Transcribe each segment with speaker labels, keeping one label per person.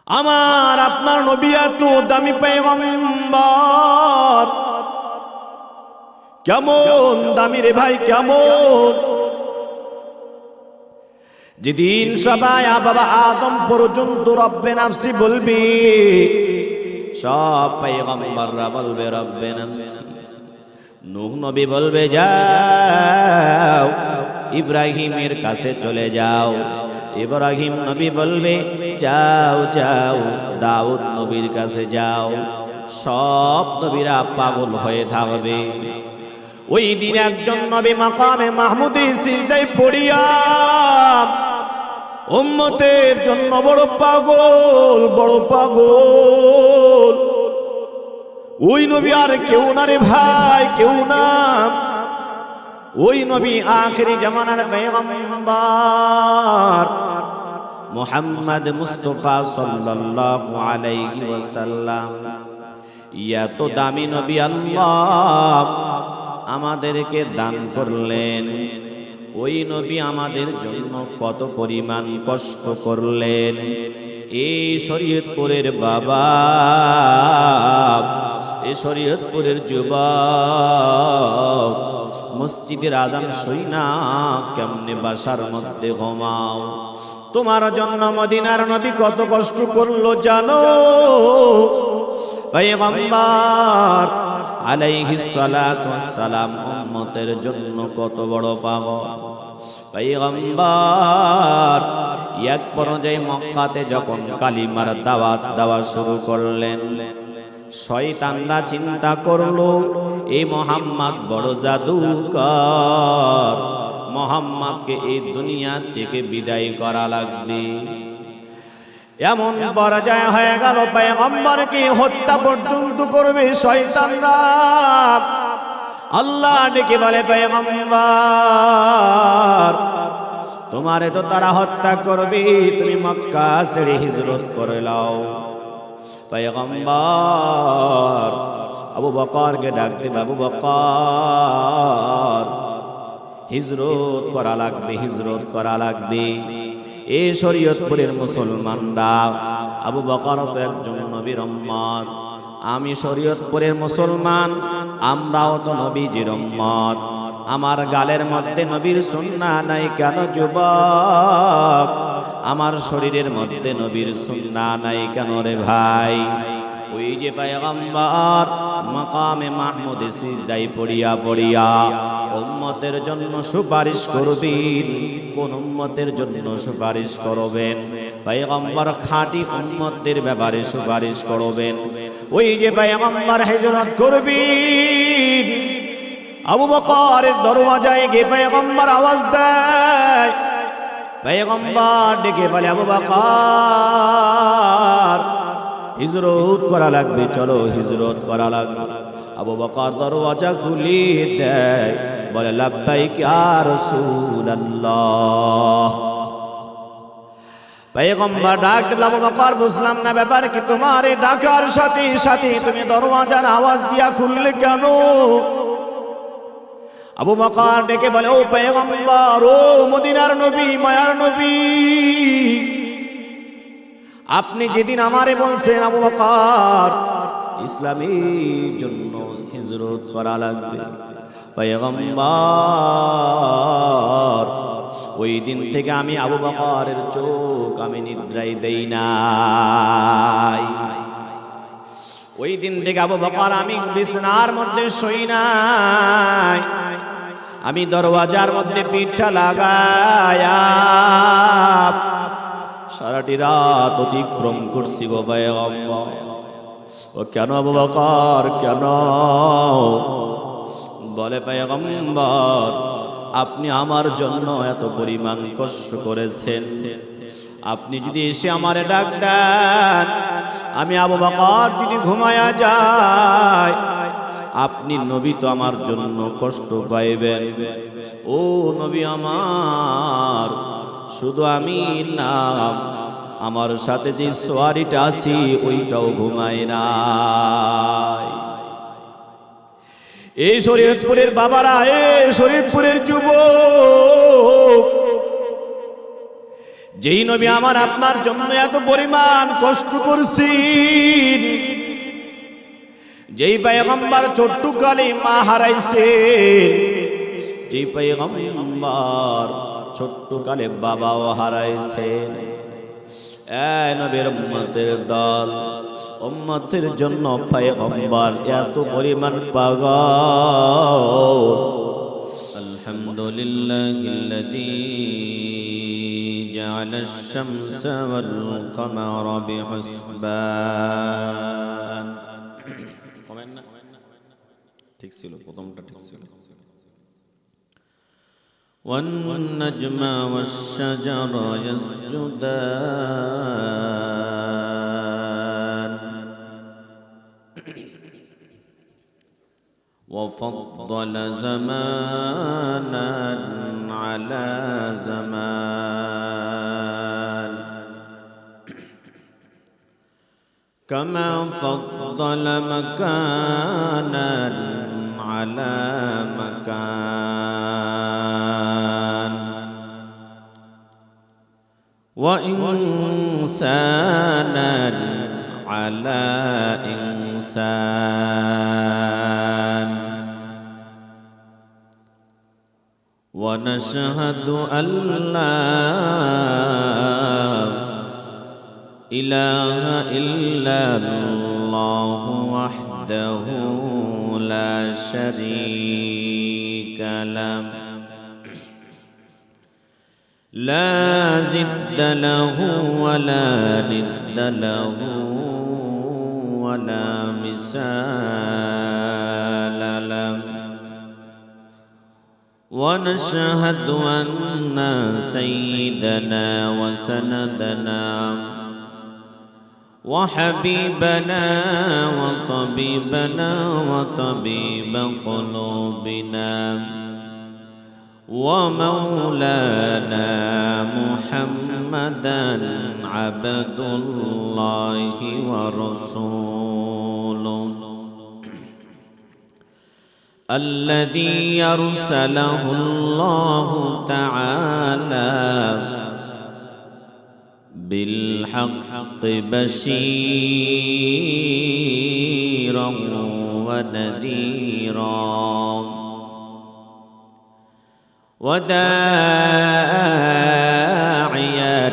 Speaker 1: আমার আপনার নবী এত দামি পয়গম্বর, কেমন দামি রে ভাই, কেমন যেদিন সবাই বাবা আদম পর্যন্ত রব্বে নাফসি বলবি, সব পয়গম্বররা বলবে রব্বে নাফসি। নূহ নবী বলবে যাও ইব্রাহিমের কাছে চলে যাও। ইব্রাহিম নবী বলবে যাও যাও দাউদ নবীর কাছে যাও। সব নবীরা পাগল হয়ে থাকবে। ওই দিন একজন নবী মাকামে মাহমুদে সিজদায় পড়িয়া উম্মতের জন্য বড় পাগল, বড় পাগল। ওই নবী আর কেউ না রে ভাই, কেউ না। ওই নবী আখিরি জামানার পয়গম্বর মুহাম্মদ মুস্তাফা সাল্লাল্লাহু আলাইহি ওয়াসাল্লাম। এত দামি নবী আল্লাহ আমাদেরকে দান করলেন। ওই নবী আমাদের জন্য কত পরিমাণ কষ্ট করলেন। এই শরীয়তপুরের বাবা, এই শরীয়তপুরের যুবক, মসজিদের আযান শুই না কেমনে বাসার মধ্যে ঘুমাও? তোমার জন্য মদিনার নবী কত কষ্ট করলো জানো? পয়গম্বর আলাইহিস সালাতু ওয়াস সালাম উম্মতের জন্য কত বড় পাগল। পয়গম্বর এক পর্যায়ে মক্কাতে যখন কালিমার দাওয়াত দেওয়া শুরু করলেন, শয়তানরা চিন্তা করলো এই মুহাম্মদ বড় জাদুকর, মুহাম্মদকে এই দুনিয়া থেকে বিদায় করা লাগবে। এমন পর্যায়ে হয়ে গেল পয়গম্বরকে হত্যা পর্যন্ত করবে শয়তানরা। আল্লাহ ডেকে বলে পয়গম্বর তোমারে তো তারা হত্যা করবে, তুমি মক্কা ছেড়ে হিজরত করে নাও। পয়গম্বর আবু বকরকে ডাকতে, আবু বকর হিজরত করা লাগবে, হিজরত করা লাগবে। এই শরীয়তপুরের মুসলমানরা, আবু বকর তো একজন নবীর উম্মত, আমি শরীয়তপুরের মুসলমান, আমরাও তো নবীজির উম্মত। আমার গালের মধ্যে নবীর সুন্নাহ নাই কেন যুবক? আমার শরীরের মধ্যে নবীর সুন্নাহ নাই কেন রে ভাই? ওই যে পয়গম্বর মাকামে মাহমুদে সিজদায় পড়িয়া পড়িয়া উম্মতের জন্য সুপারিশ করবেন। কোন উম্মতের জন্য সুপারিশ করবেন? পয়গম্বর খাঁটি উম্মতের ব্যাপারে সুপারিশ করবেন। ওই যে পয়গম্বর হিজরত করবেন, আবু বকরের দরওয়াজায় গিয়ে পয়গম্বর আওয়াজ দেয়। পয়গম্বর ডেকে বলে আবু বকর হিজরত করা লাগবে, চলো হিজরত করা লাগবে। আবু বকর দরওয়াজা খুলে দেয়, বলে লাব্বাইক ইয়া রাসূলুল্লাহ। পয়গম্বর ডাক দিল, আবু বকর বুঝলাম না ব্যাপার কি, তোমার এই ডাকার সাথে সাথে তুমি দরওয়াজার আওয়াজ দিয়া খুললে কেন? আবু বকর ডেকে বলে ও পয়গম্বর, ও মদিনার নবী, মায়ার নবী, আপনি যেদিন আমারে বলছেন আবু বকর ইসলামের জন্য হিজরত করা লাগবে, পয়গম্বর ওই দিন থেকে আমি আবু বকরের চোখ আমি নিদ্রায় দেই নাই। ওই দিন থেকে আবু বকর আমি বিছানার মধ্যে শুই নাই, আমি দরওয়াজার মধ্যে পিঠটা লাগায়া সারাটি রাত অতিক্রম করছি গো পয়গম্বর। ও কেন আবু বকর কেন? বলে পয়গম্বর আপনি আমার জন্য এত পরিমাণ কষ্ট করেছেন, আপনি যদি এসে আমারে ডাক দেন, আমি আবু বকর যদি ঘুমায়া যাই, আপনি নবী তো আমার জন্য কষ্ট পাইবেন। ও নবী আমার, শুধু আমি না, আমার সাথে যে সোয়ারিটা আছি ওইটাও ঘুমায় নাই। এই শরীয়তপুরের বাবারা, এই শরীয়তপুরের যুবক, যেই নবী আমার আপনার জন্য এত পরিমাণ কষ্ট করছেন, যেই পয়গম্বর ছোট্টকালে মা হারাইছেন, যেই পয়গম্বর ছোট্টকালে বাবাও হারাইছেন, এই নবীর উম্মতের দল, উম্মতের জন্য পয়গম্বর এত পরিমাণ পাগল। আলহামদুলিল্লাহিল্লাযী জাআলাশ শামসা ওয়াল কামারা বিহুসবান। ঠিক ছিল, প্রথমটা ঠিক ছিল। والنجم والشجر يسجدان وفضل زمانا على زمان كما فضل مكانا على مكان وإنسانا على إنسان ونشهد أن لا إله إلا الله وحده لا شريك له لا ضد له ولا ند له ولا مثال له ونشهد أن سيدنا وسندنا وحبيبنا وطبيبنا وطبيب قلوبنا ومولانا محمدا عبد الله ورسوله الذي أرسله الله تعالى بالحق بشيرا ونذيرا وداعيا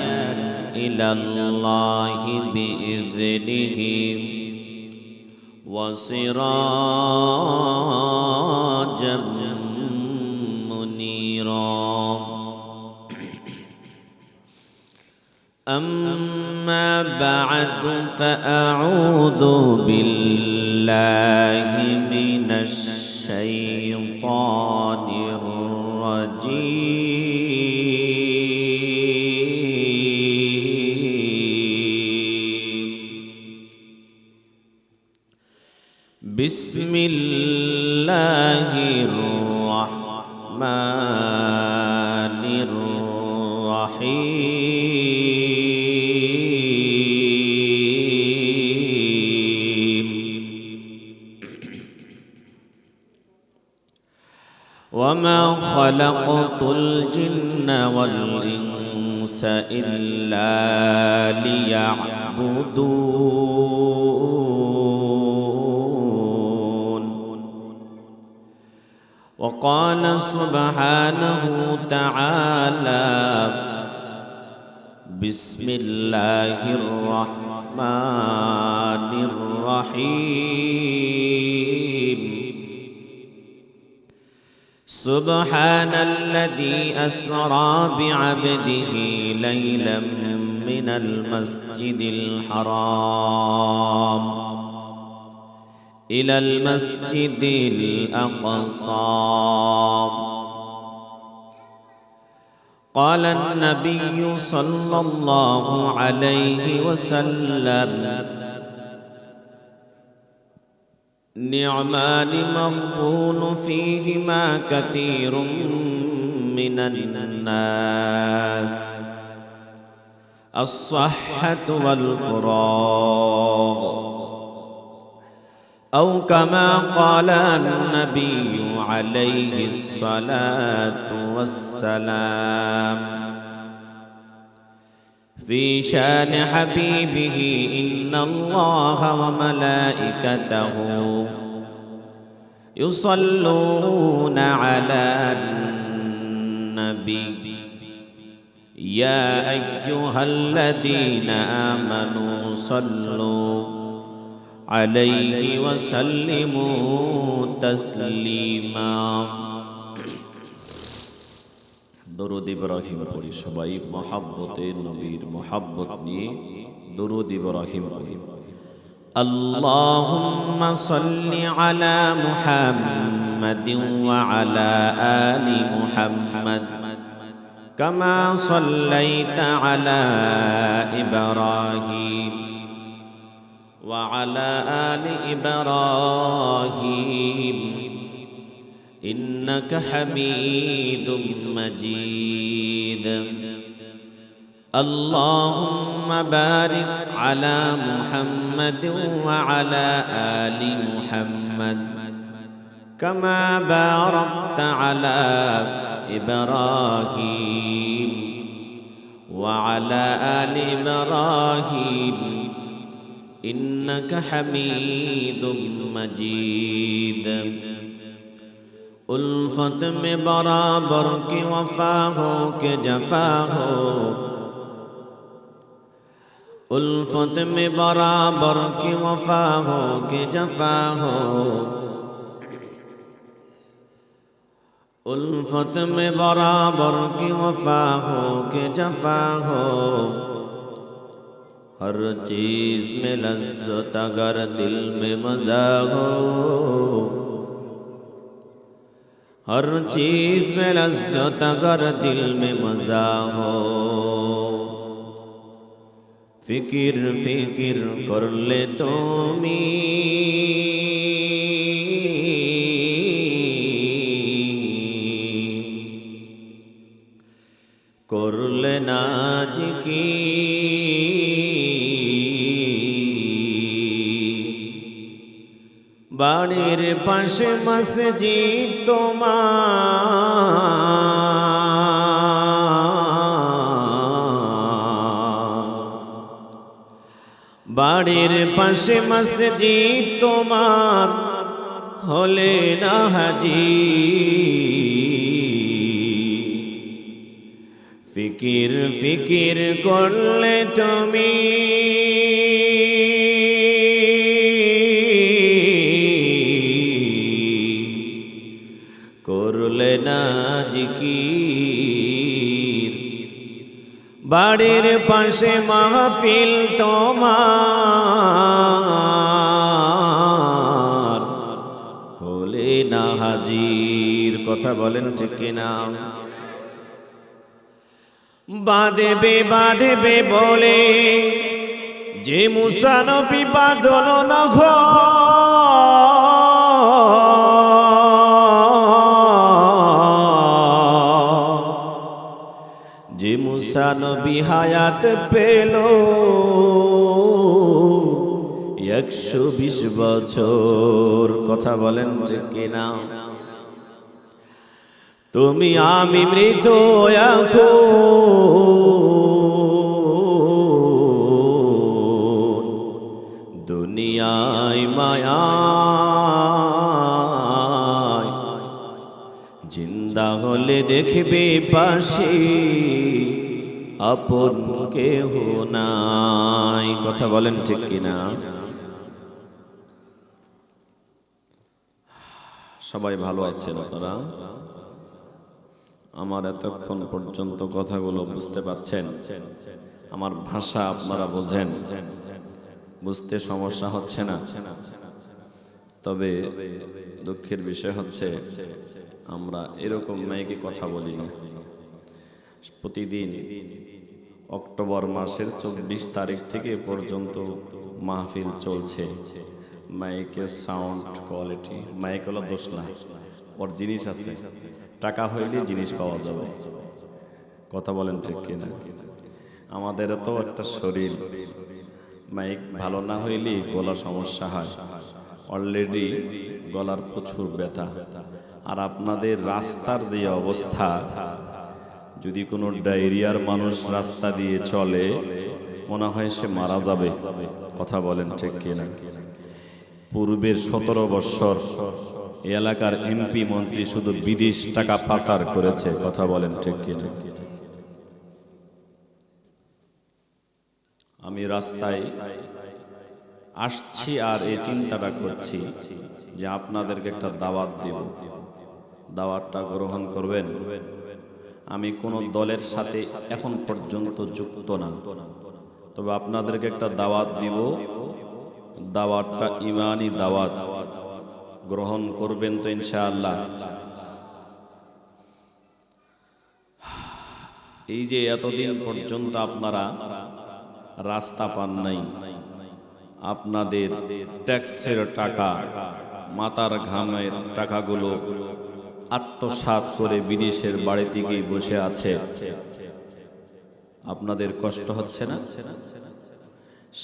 Speaker 1: إلى الله بإذنه وسراجا منيرا. أما بعد فأعوذ بالله من الشيطان الرجيم. بسم الله الرحمن الرحيم. وما خلقت الجن والإنس إلا ليعبدون. وقال سبحانه تعالى: بسم الله الرحمن الرحيم. سبحان الذي أسرى بعبده ليلا من المسجد الحرام إلى المسجد الأقصى. قال النبي صلى الله عليه وسلم: نعمان مغبون فيهما كثير من الناس: الصحة والفراغ، أو كما قال النبي عليه الصلاة والسلام. في شان حبيبه إن الله وملائكته يصلون على النبي يا أيها الذين آمنوا صلوا عليه وسلموا تسليما দরুদ ইব্রাহিম পড়ি সবাই মহব্বতে নবীর মহব্বত নিয়ে দরুদ ইব্রাহিম পড়ি আল্লাহুম্মা সাল্লি আলা মুহাম্মাদিন ওয়া আলা আলি মুহাম্মাদ কামা সাল্লাইতা আলা ইব্রাহিম ওয়া আলা আলি ইব্রাহিম إنك حميد مجيد اللهم بارك على محمد وعلى آل محمد كما باركت على إبراهيم وعلى آل إبراهيم إنك حميد مجيد उल्फत में बराबर की वफा हो के जफा हो उल्फत में बराबर की वफा हो के जफा हो उल्फत में बराबर की वफा हो के जफा हो हर चीज में लज्जत अगर दिल में मजा हो हर चीज में लज्जत अगर दिल में मजा हो फिकिर फिकिर कर ले तुमी कर ले नाज की বাড়ির পাশে মসজিদ তোমার বাড়ির পাশে মসজিদ তোমার হলে না হাজির ফিকির ফিকির করলে তুমি করলে না জিকির বাড়ির পাশে মাহফিল তোমার হলে না হাজির কথা বলেন ঠিক কিনা বাঁধবে বলে যে মুসা নবী বাঁধল না যে মুসা নবী হায়াত পেল 120 বছর কথা বলেন ঠিক কিনা তুমি আমি মৃত এখন দুনিয়ায় মায়ায় জিন্দা হলে দেখবে পাশে আপন কেহ নাই কথা বলেন ঠিক কিনা সবাই ভালো আছেন আপনারা আমার এতক্ষণ পর্যন্ত কথাগুলো বুঝতে পারছেন আমার ভাষা আপনারা বোঝেন বুঝতে সমস্যা হচ্ছে না তবে দুঃখের বিষয় হচ্ছে আমরা এরকম মাইকে কথা বলি না প্রতিদিন অক্টোবর মাসের 24 তারিখ থেকে পর্যন্ত মাহফিল চলছে মাইকের সাউন্ড কোয়ালিটি মাইক হলো দোষ না ওর জিনিস আছে টাকা হইলে জিনিস পাওয়া যাবে কথা বলেন ঠিক কিনা আমাদের তো একটা শরীর মাইক ভালো না হইলে গলার সমস্যা হয় অলরেডি গলার প্রচুর ব্যথা আর আপনাদের রাস্তার যে অবস্থা
Speaker 2: যদি কোনো ডায়রিয়ার মানুষ রাস্তা দিয়ে চলে মনে হয় সে মারা যাবে। কথা বলেন ঠিক কিনা? পূর্বের 17 বৎসর এলাকার এমপি মন্ত্রী শুধু বিদেশ টাকা পাচার করেছে। কথা বলেন ঠিক কিনা? আমি রাস্তায় আসছি আর এই চিন্তাটা করছি যে আপনাদেরকে একটা দাওয়াত দিব, দাওয়াতটা গ্রহণ করবেন। আমি কোনো দলের সাথে এখন পর্যন্ত যুক্ত না, তবে আপনাদেরকে একটা দাওয়াত দিব। দাওয়াতটা ঈমানি দাওয়াত, গ্রহণ করবেন তো ইনশাআল্লাহ? এই যে এতদিন পর্যন্ত আপনারা রাস্তা পান নাই, আপনাদের ট্যাক্সের টাকা, মাথার ঘামের টাকাগুলো আত্মসাৎ করে বিদেশের বাড়িতে গিয়ে বসে আছে, আপনাদের কষ্ট হচ্ছে না?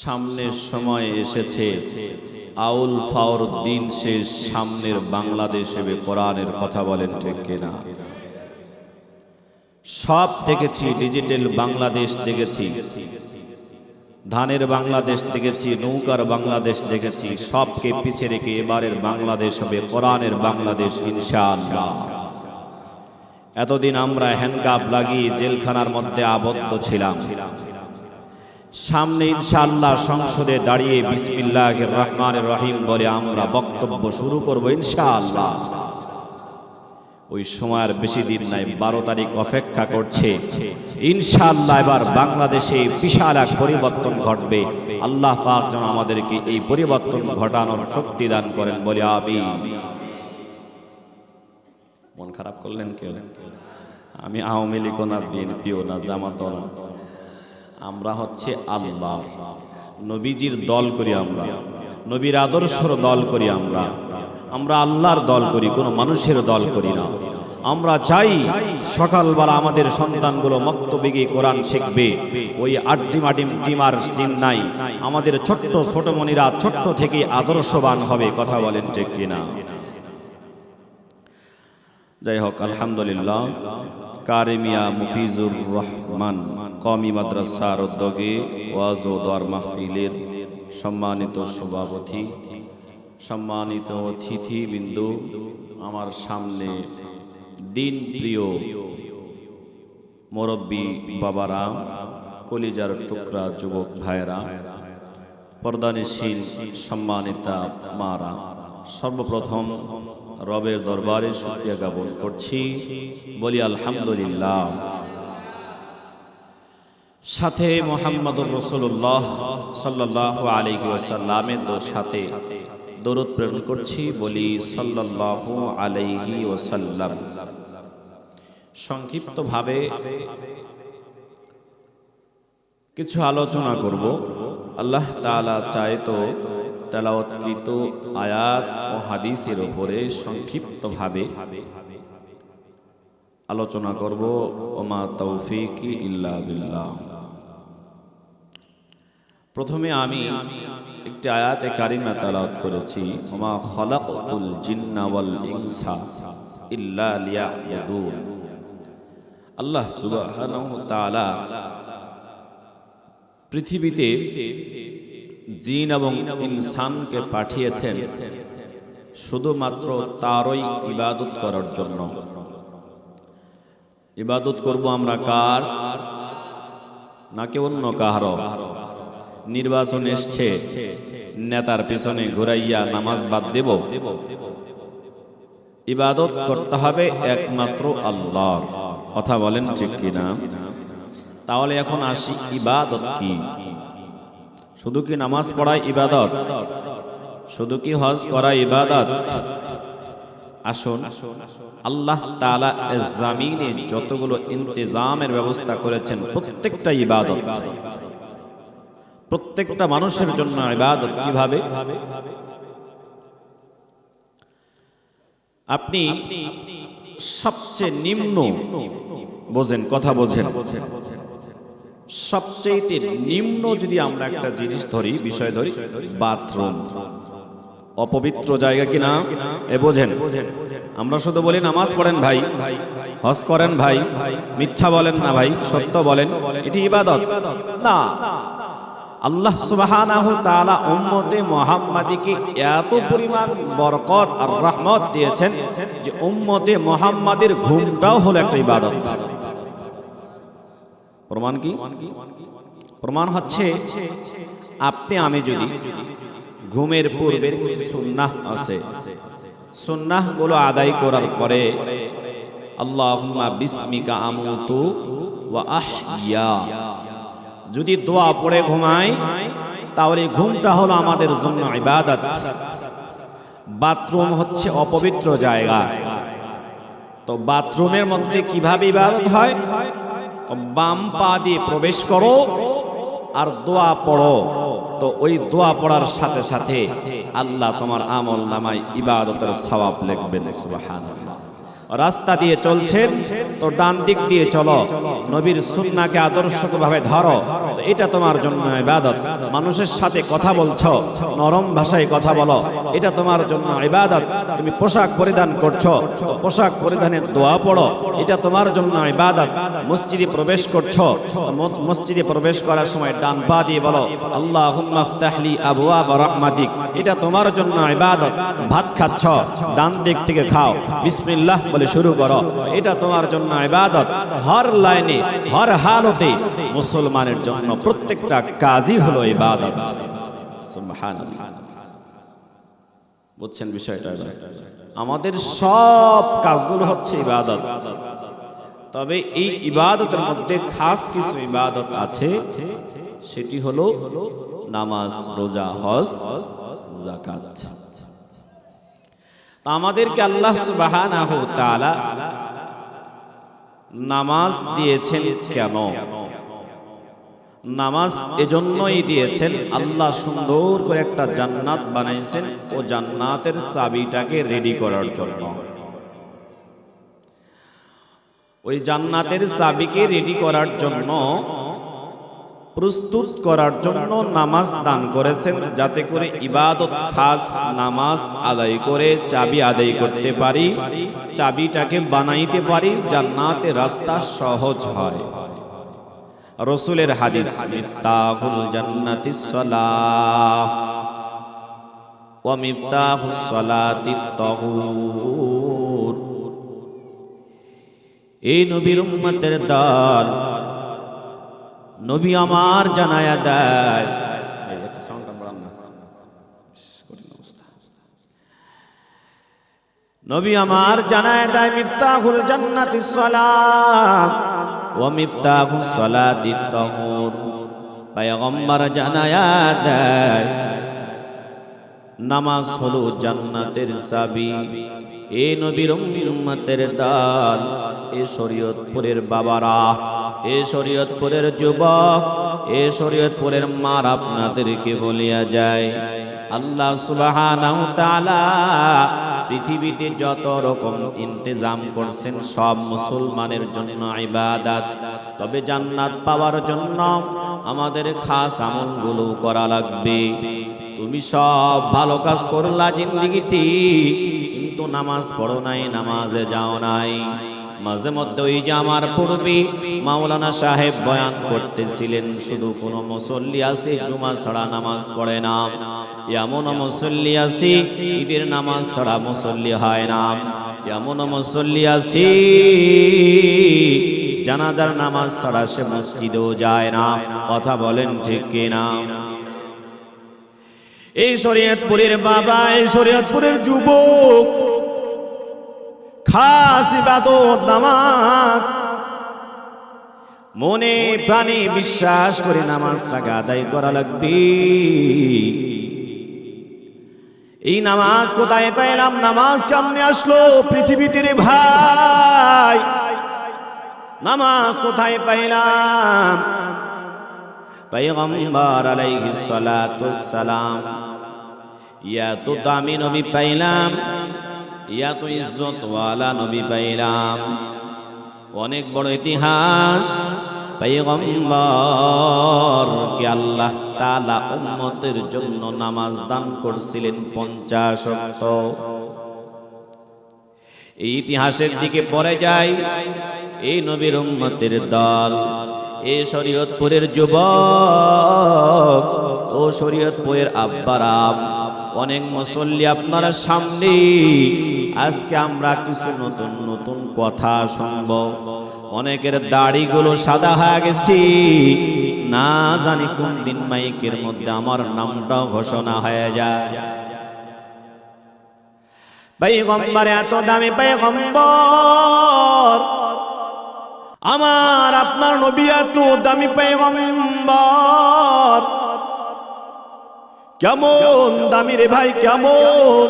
Speaker 2: সামনের সময় এসেছে, আউল ফাওর দিন শেষ, সামনের বাংলাদেশ হবে কোরআনের। কথা বলেন ঠিক কিনা? সব দেখেছি, ডিজিটাল বাংলাদেশ দেখেছি, ধানের বাংলাদেশ দেখেছি, নৌকার বাংলাদেশ দেখেছি। সবকে পিছে রেখে এবারের বাংলাদেশ হবে কোরআনের বাংলাদেশ ইনশাআল্লাহ। এতদিন আমরা হ্যান্ডকাপ লাগিয়ে জেলখানার মধ্যে আবদ্ধ ছিলাম। সামনে ইনশাআল্লাহ সংসদে দাঁড়িয়ে বিসমিল্লাহির রহমানির রহিম বলে আমরা বক্তব্য শুরু করব ইনশাআল্লাহ। ওই সময়ের বেশি দিন নাই, 12 তারিখ অপেক্ষা করছে ইনশাআল্লাহ। এবার বাংলাদেশে বিশাল এক পরিবর্তন ঘটবে। আল্লাহ পাক যেন আমাদেরকে এই পরিবর্তন ঘটানোর শক্তি দান করেন, বলে আমিন। মন খারাপ করলেন কেউ? আমি আওয়ামী লীগও না, বিএনপিও না, জামাতও না, আমরা হচ্ছে আল্লাহর নবীজির দল করি, আমরা নবীর আদর্শের দল করি, আমরা আল্লাহর দল করি, কোনো মানুষের দল করি না। আমরা চাই সকালবেলা আমাদের সন্তানগুলো মক্তবে গিয়ে কোরআন শিখবে। ওই আড্ডিম টিমার দিন নাই, আমাদের ছোট্ট ছোট মনিরা ছোট্ট থেকে আদর্শবান হবে। কথা বলেন ঠিক কিনা? যাই হোক, আলহামদুলিল্লাহ, কারিমিয়া মুফিজুর রহমান কওমি মাদ্রাসার উদ্যোগে ওয়াজ ও দোয়ার মাহফিলের সম্মানিত সভাপতি, সম্মানিত অতিথিবৃন্দ, আমার সামনে দিন প্রিয় মুরব্বী বাবারা, কলিজার টুকরা যুবক ভাইরা, পর্দানিশীল সম্মানিতা মারা, সর্বপ্রথম রবের দরবারে শুকরিয়া জ্ঞাপন করছি, বলি আলহামদুলিল্লাহ। সাথে মুহাম্মদুর রাসূলুল্লাহ সাল্লাল্লাহু আলাইহি ওয়াসাল্লামের সাথে দরুদ প্রেরণ করছি, বলি সাল্লাল্লাহু আলাইহি ওয়াসাল্লাম। সংক্ষিপ্তভাবে কিছু আলোচনা করব। আল্লাহ তাআলা চায় তো তেলাওয়াতকৃত আয়াত ও হাদিসের উপরে সংক্ষিপ্তভাবে আলোচনা করব। ওমা তৌফিকি ইল্লা বিল্লাহ। প্রথমে আমি একটি আয়াতে কারিমা তেলাওয়াত করেছি, ওমা খালাকতুল জিন্না ওয়াল ইনসা ইল্লা লিয়াবুদুন। আল্লাহ সুবহানাহু ওয়া তাআলা পৃথিবীতে জিন এবং ইনসানকে পাঠিয়েছেন শুধুমাত্র তারই ইবাদত করার জন্য। ইবাদত করব আমরা কার? নাকি অন্য কাহারও? নির্বাচন এসছে, নেতার পিছনে ঘুরাইয়া নামাজ বাদ দেব? ইবাদত করতে হবে একমাত্র আল্লাহর। কথা বলেন ঠিক কিনা? তাহলে এখন আসি, ইবাদত কি? শুধু কি নামাজ পড়াই ইবাদত? শুধু কি হজ করা ইবাদত? আসুন, আল্লাহ তাআলা জমিনে যতগুলো ইন্তেজামের ব্যবস্থা করেছেন প্রত্যেকটা ইবাদত, প্রত্যেকটা মানুষের জন্য ইবাদত। কিভাবে? আপনি সবচেয়ে নিম্ন বোঝেন, কথা বোঝেন, সবচেয়ে নিম্ন যদি আমরা একটা জিনিস ধরি, বিষয় ধরি, বাথরুম। অপবিত্র জায়গা কিনা এ বোঝেন। আমরা শুধু বলি নামাজ পড়েন ভাই, হজ করেন ভাই, মিথ্যা বলেন না ভাই, সত্য বলেন, এটি ইবাদত না। আল্লাহ সুবহানাহু ওয়া তাআলা উম্মতে মুহাম্মাদীকে এত পরিমাণ বরকত আর রহমত দিয়েছেন যে উম্মতে মুহাম্মাদের ঘুমটাও হলো একটা ইবাদত। প্রমাণ কি? প্রমাণ হচ্ছে আপনি আমি যদি ঘুমের পূর্বের কিছু সুন্নাহ আছে, সুন্নাহগুলো আদায় করার পরে আল্লাহুম্মা বিসমিকা আমুতু ওয়া আহইয়া যদি দোয়া পড়ে ঘুমাই, তাহলে ঘুমটা হলো আমাদের জন্য ইবাদত। বাথরুম হচ্ছে অপবিত্র জায়গা, তো বাথরুমের মধ্যে কিভাবে ইবাদত হয়? বাম পা দিয়ে প্রবেশ করো আর দোয়া পড়ো, তো ওই দোয়া পড়ার সাথে সাথে আল্লাহ তোমার আমল নামায় ইবাদতের সওয়াব লিখবেন। সুবহানাল্লাহ। রাস্তা দিয়ে চলছেন তো ডান দিক দিয়ে চলো, নবীর সুন্নাহকে আদর্শভাবে ধরো, তো এটা তোমার জন্য ইবাদত। মানুষের সাথে কথা বলছো, নরম ভাষায় কথা বলো, এটা তোমার জন্য ইবাদত। তুমি পোশাক পরিধান করছো, তো পোশাক পরিধানের দোয়া পড়ো, এটা তোমার জন্য ইবাদত। মসজিদে প্রবেশ করছো, মসজিদে প্রবেশ করার সময় ডান পা দিয়ে বলো আল্লাহুম্মা ইফতাহলি আবওয়াব রাহমাতিক, এটা তোমার জন্য ইবাদত। ভাত খাচ্ছ, ডান দিক থেকে খাও, বিসমিল্লাহ বলে শুরু করো, এটা তোমার জন্য ইবাদত। হর লাইনে হর হালতে মুসলমানের জন্য প্রত্যেকটা কাজই হলো ইবাদত। সুবহানাল্লাহ। বুঝছেন বিষয়টা? আমাদের সব কাজগুলো হচ্ছে ইবাদত, তবে এই ইবাদতের মধ্যে খাস কিছু ইবাদত আছে, সেটি হলো নামাজ, রোজা, হজ, যাকাত। আমাদেরকে আল্লাহ সুবহানাহু ওয়া তাআলা নামাজ দিয়েছেন কেন? নামাজ এজন্যই দিয়েছেন, আল্লাহ সুন্দর করে একটা জান্নাত বানাইছেন, ও জান্নাতের চাবিটাকে রেডি করার জন্য। ওই জান্নাতের চাবিকে রেডি করার জন্য, প্রস্তুত করার জন্য নামাজ দান করেছেন, যাতে করে ইবাদত খাস নামাজ আদায় করে চাবি আদায় করতে পারি, চাবিটাকে বানাইতে পারি, জান্নাতের রাস্তা সহজ হয়। রাসূলের হাদিস, মিফতাহুল জান্নাতিস সালাহ ওয়া মিফতাহুস সালাতিত তাহুর। এই নবীর উম্মতের দল নবী আমার জানায়া দেয়, নবী আমার জানায়া দেয় মিফতাহুল জান্নাতিস সালাহ ওয়া মিফতাহুস সালাতিত তাহুর। পয়গম্বর জানায়া দেয় নামাজ হলো জান্নাতের চাবি। এ নবীর উম্মতের দল, এ শরীয়তপুরের বাবারা, এ শরীয়তপুরের যুবক, এ শরীয়তপুরের মার, আপনাদেরকে বলিয়া যায়, আল্লাহ সুবহানাহু ওয়া তাআলা পৃথিবীতে যত রকম ইন্তেজাম করছেন সব মুসলমানের জন্য ইবাদত। তবে জান্নাত পাওয়ার জন্য আমাদের খাস আমলগুলো করা লাগবে। তুমি সব ভালো কাজ করলা জিন্দেগিতে, কিন্তু নামাজ পড়ো নাই, নামাজে যাও নাই। মাঝে মধ্যে ওই যে আমার পূর্বে মাওলানা সাহেব বয়ান করতেছিলেন, শুধু কোন মুসল্লি আছে জুমা ছাড়া নামাজ পড়ে না, এমন মুসল্লি আছে ঈদের নামাজ ছাড়া মুসল্লি হয় না, এমন মুসল্লি আছে জানাজার নামাজ ছাড়া সে মসজিদেও যায় না। কথা বলেন ঠিক কিনা? এই শরীয়তপুরের বাবা, এই শরীয়তপুরের যুবক, খাস ইবাদত নামাজ। মনে প্রাণে বিশ্বাস করে নামাজটাকে আদায় করা লাগবে। এই নামাজ কোথায় পাইলাম? নামাজ কেমনে আসলো পৃথিবীতে রে ভাই? নামাজ কোথায় পাইলাম? পয়গম্বর আলাইহিস সালাতু ওয়াস সালাম ইয়া তো দামি নবী পাইলাম, ইয়া তো ইজ্জত ওয়ালা নবী পাইলাম। অনেক বড় ইতিহাস। পয়গম্বর কে আল্লাহ
Speaker 1: তাআলা উম্মতের জন্য নামাজ দান করছিলেন 50 ওয়াক্ত। এই ইতিহাসের দিকে পড়ে যায়, এই নবীর উম্মতের দল, এই শরীয়তপুরের যুবক ও শরীয়তপুরের আব্বারাম, অনেক মুসল্লি আপনারা সামনে, আজকে আমরা কিছু নতুন নতুন কথা শুনব। অনেকের দাড়িগুলো সাদা হয়ে গেছে, না জানি কোন দিন মাইকের মধ্যে আমার নামটাও ঘোষণা হয়ে যায়। পয়গম্বর এত দামি পয়গম্বর, আমার আপনার নবী এত দামি পয়গম্বর, কেমন দামি রে ভাই, কেমন?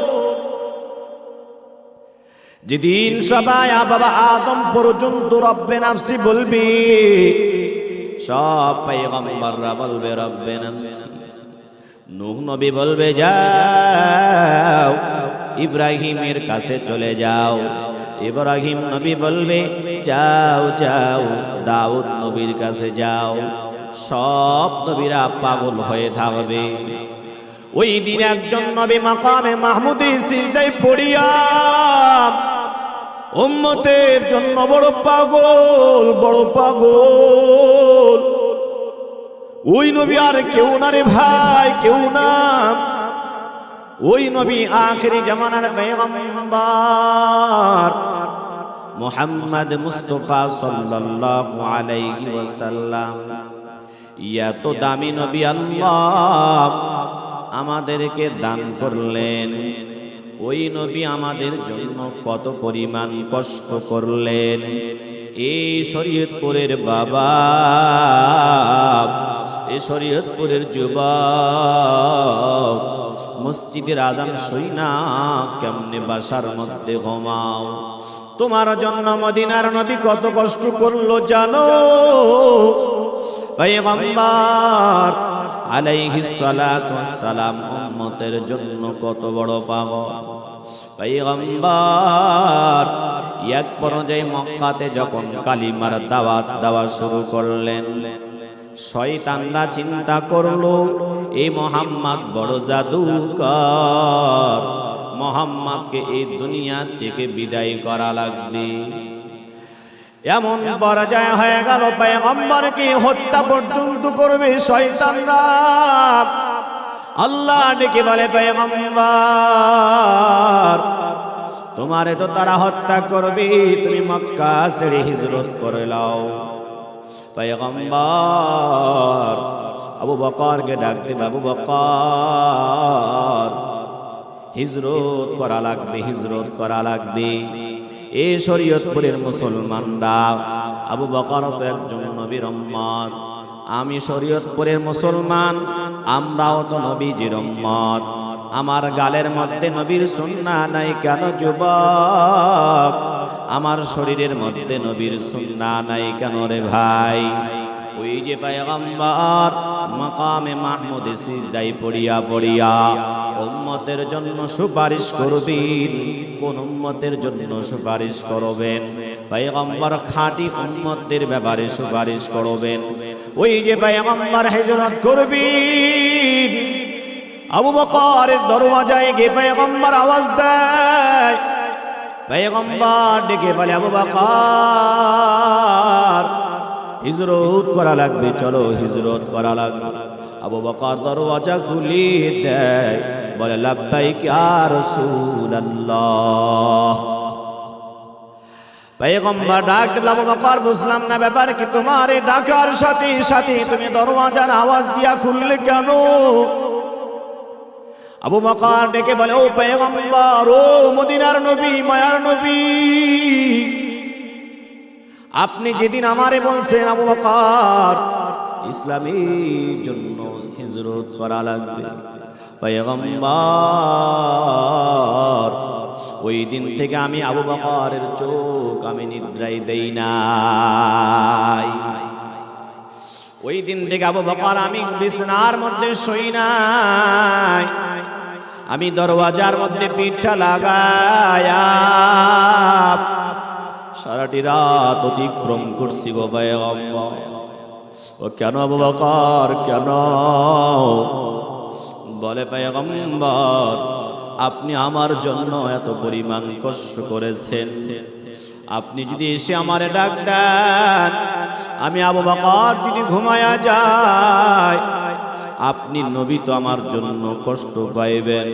Speaker 1: যেদিন সবাই বাবা আদম পর্যন্ত রব্বে নাফসি বলবি, সব পয়গম্বররা বলবে রব্বে নাফসি। নূহ নবী বলবে যাও ইব্রাহিমের কাছে চলে যাও। ইব্রাহিম নবী বলবে যাও যাও দাউদ নবীর কাছে যাও। সব নবীরা পাগল হয়ে থাকবে। ওই দিন একজন নবী মাকামে মাহমুদে সিজদায় পড়িয়া উম্মতের জন্য বড় পাগল, বড় পাগল। ওই নবী আর কেউ না রে ভাই, কেউ না। ওই নবী আখিরি জামানার পয়গম্বর মুহাম্মদ মুস্তাফা সাল্লাল্লাহু আলাইহি ওয়াসাল্লাম। এত দামি নবী আল্লাহ আমাদেরকে দান করলেন। ওই নবী আমাদের জন্য কত পরিমাণ কষ্ট করলেন। এই শরীয়তপুরের বাবা, এই শরীয়তপুরের যুবক, মসজিদের আযান শুই না কেমনে বাসার মধ্যে ঘুমাও? তোমার জন্য মদিনার নবী কত কষ্ট করলো জানো? পয়গম্বর আলাইহিস সালাতু ওয়াস সালাম উম্মতের জন্য কত বড় পাগল। পয়গম্বর এক পর্যায়ে মক্কাতে যখন কালিমার দাওয়াত দেওয়া শুরু করলেন, শয়তানরা চিন্তা করলো এই মুহাম্মদ বড় জাদুকর, মুহাম্মদকে এই দুনিয়া থেকে বিদায় করা লাগবে। এমন পর্যায়ে হয়ে গেল পয়গম্বরকে হত্যা পর্যন্ত করবে শয়তানরা। আল্লাহ ডেকে বলে পয়গম্বর তোমারে তো তারা হত্যা করবে, তুমি মক্কা ছেড়ে হিজরত করে নাও। পয়গম্বর আবু বকরকে ডাকতে, আবু বকর হিজরত করা লাগবে, হিজরত করা লাগবে। এই শরীয়তপুরের মুসলমানরা, আবু বকর তো একজন নবীর উম্মত, আমি শরীয়তপুরের মুসলমান, আমরাও তো নবীজির উম্মত। আমার গালের মধ্যে নবীর সুন্নাহ নাই কেন যুবক? আমার শরীরের মধ্যে নবীর সুন্নাহ নাই কেন রে ভাই? ওই যে পয়গম্বর মাকামে মাহমুদে সিজদায় পড়িয়া পড়িয়া উম্মতের জন্য সুপারিশ করবেন। কোন উম্মতের জন্য সুপারিশ করবেন? পয়গম্বর খাঁটি উম্মতের ব্যাপারে সুপারিশ করবেন। ওই যে পয়গম্বর হিজরত করবেন, আবু বকরের দরওয়াজায় গিয়ে পয়গম্বর আওয়াজ দেয়। পয়গম্বর ডেকে বলে আবু বকর হিজরত করা লাগবে, চলো হিজরত করা লাগবে। আবু বকর দরওয়াজা খুলে দেয়, বলে লাব্বাইক ইয়া রাসূলুল্লাহ। পয়গম্বর ডাক দিল, আবু বকর বুঝলাম না ব্যাপার কি, তোমার এই ডাকার সাথে সাথে তুমি দরওয়াজার আওয়াজ দিয়া খুললে কেন? আবু বকর ডেকে বলে ও পয়গম্বর, ও মদিনার নবী, মায়ার নবী, আপনি যেদিন আমারে বলছেন আবু বকর ইসলামের জন্য হিজরত করা লাগবে, পয়গম্বর ওই দিন থেকে আমি আবু বকরের চোখ আমি নিদ্রাই দেই নাই। ওই দিন থেকে আবু বকর আমি বিছানার মধ্যে শুই নাই, আমি দরওয়াজার মধ্যে পিঠটা লাগায়া সারাটি রাত অতিক্রম করছি গো পয়গম্বর। ও কেন আবু বকর কেন? বলে পয়গম্বর, আপনি আমার জন্য এত পরিমাণ কষ্ট করেছেন, আপনি যদি এসে আমারে ডাক দেন, আমি আবু বকর যদি ঘুমায়া যাই, আপনি নবী তো আমার জন্য কষ্ট পাইবেন।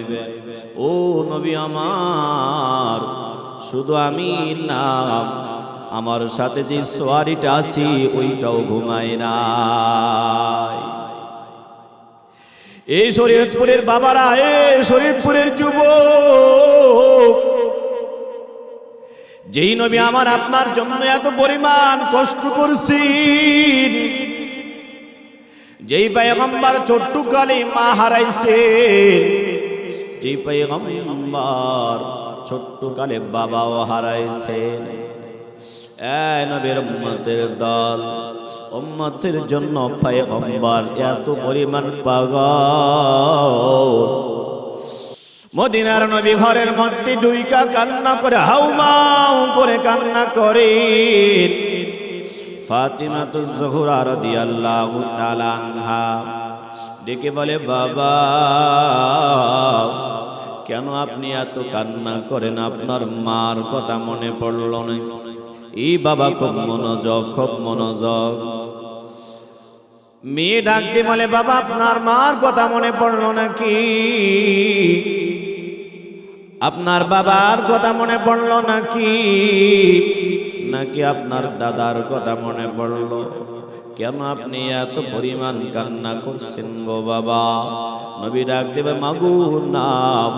Speaker 1: ও নবী আমার, শুধু আমি না, আমার সাথে যে সোয়ারিটা আছি ওইটাও ঘুমায় নাই। এই শরীয়তপুরের বাবারা, এই শরীয়তপুরের যুবক, যেই নবী আমার আপনার জন্য এত পরিমাণ কষ্ট করছি, যেই পয়গম্বর ছোট্টকালে মা হারাইছে, যেই পয়গম্বর ছোট্টকালে বাবাও হারাইছে, এই নবীর উম্মতের দল, উম্মতের জন্য পয়গম্বর এত পরিমাণ পাগল। মদিনার নবী ঘরের মধ্যে ডুইকা কান্না করে, হাউমাউ করে কান্না করে। ফাতিমাতুজ জোহরা রাদিয়াল্লাহু তাআলা আনহা ডেকে বলে, বাবা কেন আপনি এত কান্না করেন? আপনার মার কথা মনে পড়ল না? এই বাবা খুব মনোযোগ, খুব মনোযোগ। মেয়ে ডাকতে বলে, বাবা আপনার মার কথা মনে পড়ল নাকি? আপনার বাবার কথা মনে পড়ল নাকি? নাকি আপনার দাদার কথা মনে পড়ল? কেন আপনি এত পরিমাণ কান্না করছেন গো বাবা? নবী ডাক দেবে, মাগো নাম,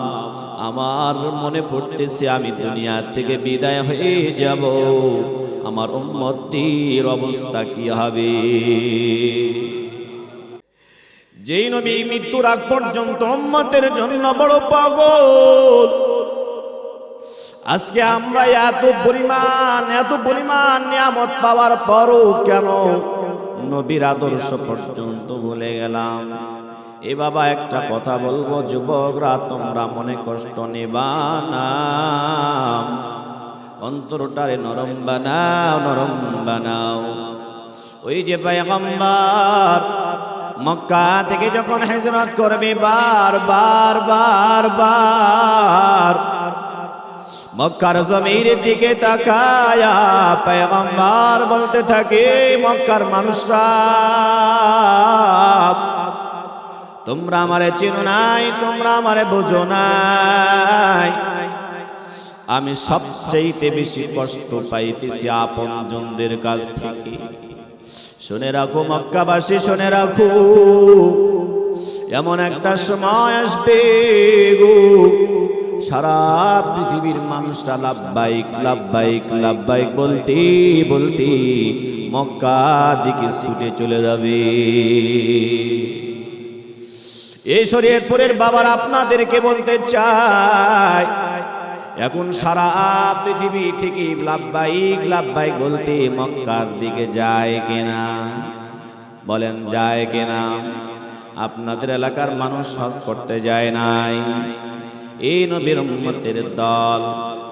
Speaker 1: আমার মনে পড়তেছে আমি দুনিয়া থেকে বিদায় হয়ে যাব, আমার উম্মতের অবস্থা কি হবে? যেই নবী মৃত্যুর আগ পর্যন্ত উম্মতের জন্য বড় পাগল, আজকে আমরা এত পরিমাণ নিয়ামত পাওয়ার পরও কেন নবীর আদর্শ পর্যন্ত ভুলে গেলাম? এ বাবা একটা কথা বলবো, যুবকরা তোমরা মনে কষ্ট নেবা না, অন্তরটারে নরম বানাও, নরম বানাও। ওই যে পয়গম্বর মক্কা থেকে যখন হিজরত করবে, বার মক্কার জমিনের দিকে তাকায়া পয়গম্বর বলতে থাকে, মক্কার মানুষরা তোমরা আমারে চিনো নাই, তোমরা আমারে বুঝো নাই, আমি সবচেয়ে বেশি কষ্ট পাইতেছি আপনজনদের কাছ থেকে। শুনে রাখো মক্কাবাসী, শুনে রাখো, এমন একটা সময় আসবে গো, সারা পৃথিবীর মানুষরা লাব্বাইক লাব্বাইক লাব্বাইক বলতে বলতে মক্কা দিকে ছুটে চলে যাবে। এই শরীয়তপুরের বাবার আপনাদেরকে বলতে চাই, এখন সারা পৃথিবী থেকে লাব্বাইক লাব্বাইক বলতে মক্কার দিকে যায় কিনা? বলেন যায় কিনা? আপনাদের এলাকার মানুষ হজ করতে যায় নাই? এই নবীর উম্মতের দল,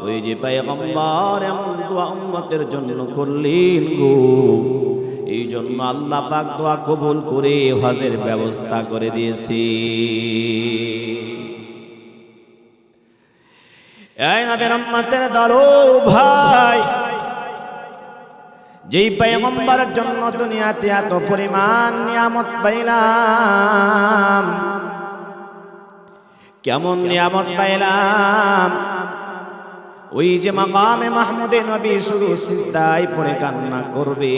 Speaker 1: ওই যে পয়গম্বর এমন দোয়া উম্মতের জন্য করলেন গো, এই জন্য আল্লাহ পাক দোয়া কবুল করে হজের ব্যবস্থা করে দিয়েছি। এই নবীর উম্মতের দল, ও ভাই, যেই পয়গম্বরের জন্য দুনিয়াতে এত পরিমাণ নিয়ামত পাইলাম, কেমন নিয়ামত পাইলাম? ওই যে মাকামে মাহমুদে নবী শুধু সিজদায় পড়ে কান্না করবে,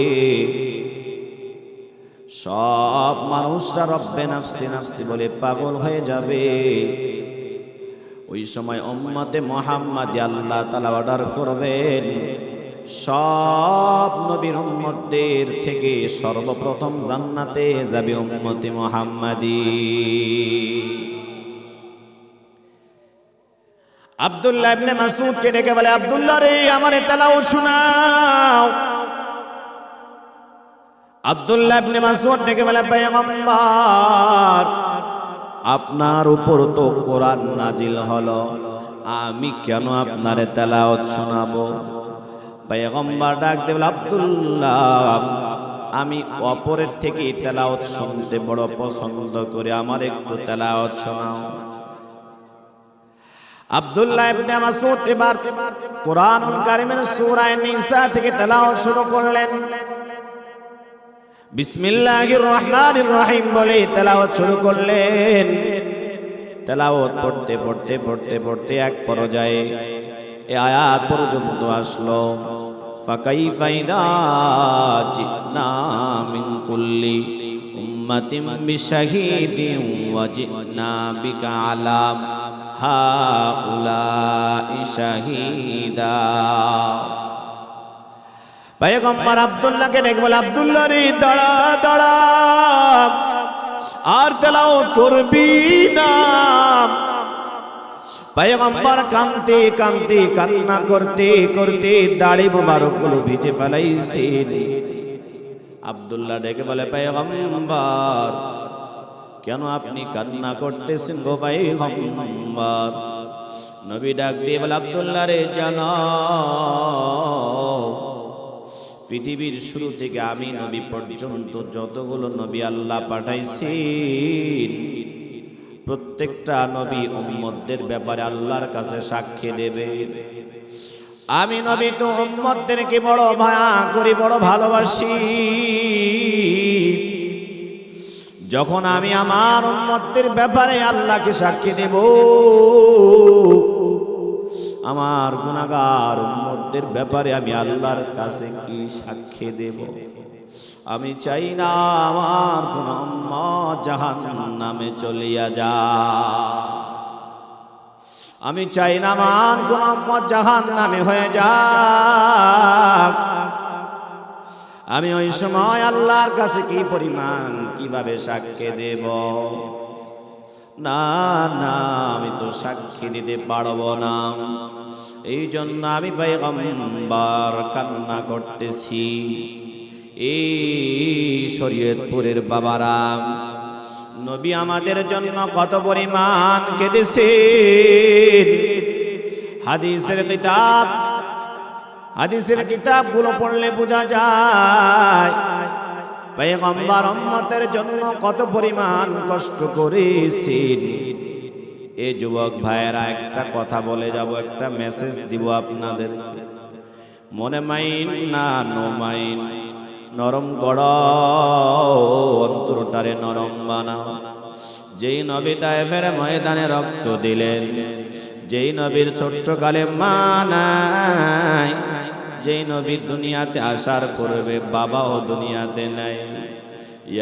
Speaker 1: সব মানুষরা রব্বে নাফসি নাফসি বলে পাগল হয়ে যাবে। ওই সময় উম্মতে মুহাম্মাদি আল্লাহ তাআলা অর্ডার করবেন, সব নবীর উম্মতদের থেকে সর্বপ্রথম জান্নাতে যাবে উম্মতে মুহাম্মাদি। আব্দুল্লাহ ইবনে মাসউদকে ডেকে বলে, আব্দুল্লাহ রে, আমারে তেলাওয়াত শোনাও। আব্দুল্লাহ ইবনে মাসউদ ডেকে বলে, পয়গম্বর আপনার উপর তো কোরআন নাজিল হলো, আমি কেন আপনারে তেলাওয়াত শোনাবো? পয়গম্বর ডাক দেবে, আব্দুল্লাহ আমি অপরের থেকে তেলাওয়াত শুনতে বড় পছন্দ করি, আমার একটু তেলাওয়াত শোনাও। আব্দুল্লাহ ইবনে মাসউদ এবার কোরআনুল কারীমের সূরা নিসা থেকে তেলাওয়াত শুরু করলেন। বিসমিল্লাহির রহমানির রহিম বলে তেলাওয়াত শুরু করলেন। তেলাওয়াত পড়তে পড়তে পড়তে পড়তে এক পর্যায়ে এই আয়াত পর্যন্ত আসলো, ফাকাইফা ইযা জিনা মিন কুল্লি উম্মাতিন বিশাহীদিন ওয়া জিনা বিকা আলা হাউলাই শাহীদা। পয়গম্বর আব্দুল্লাহকে ডেকে বলে, আব্দুল্লাহ রে দাঁড়া দাঁড়া, আর তেলাওয়াত করবি না। পয়গম্বর কাঁদতে কাঁদতে কান্না করতে করতে দাড়ি মোবারক গুলো ভিজে ফেলাইছেন। আব্দুল্লাহ ডেকে বলে, পয়গম্বর কেন আপনি কান্না করতেছেন গো পয়গম্বর? নবী ডাক দিয়ে বলে, আব্দুল্লাহ রে জানো, পৃথিবীর শুরু থেকে আমি নবী পর্যন্ত যতগুলো নবী আল্লাহ পাঠাইছেন, প্রত্যেকটা নবী উম্মতদের ব্যাপারে আল্লাহর কাছে সাক্ষী দেবে। আমি নবী তো উম্মতদেরকে বড় মায়া করি, বড় ভালোবাসি। যখন আমি আমার উম্মতদের ব্যাপারে আল্লাহকে সাক্ষী দেব, আমার গুনাহগার উম্মতদের ব্যাপারে আমি আল্লাহর কাছে কি সাক্ষী দেব? আমি চাই না আমার কোন উম্মত জাহান্নামে চলিয়া যায়। আমি চাই না আমার কোন উম্মত জাহান্নামে হয়ে যাক। আমি ওই সময় আল্লাহর কাছে কি পরিমাণ কিভাবে সাক্ষী দেব? না না, আমি তো সাক্ষী দিতে পারবো না। এই জন্য আমি পয়গম্বর কান্না করতেছি। এই শরীয়তপুরের বাবারা, নবী আমাদের জন্য কত পরিমাণ কেঁদেছেন। হাদিসের কিতাবগুলো পড়লে বোঝা যায় পয়গম্বর উম্মতের জন্য কত পরিমাণ কষ্ট করেছেন। এই যুবক ভাইয়েরা, একটা কথা বলে যাব, একটা মেসেজ দিব আপনাদের। মনে মাইন না নো মাইন, নরম গড় অন্তরটারে নরম বানাও। যেই নবী তায়েফের ময়দানে রক্ত দিলেন, যেই নবীর ছোট্ট কালে মা নাই, যেই নবী দুনিয়াতে আসার পূর্বে বাবাও দুনিয়াতে নাই,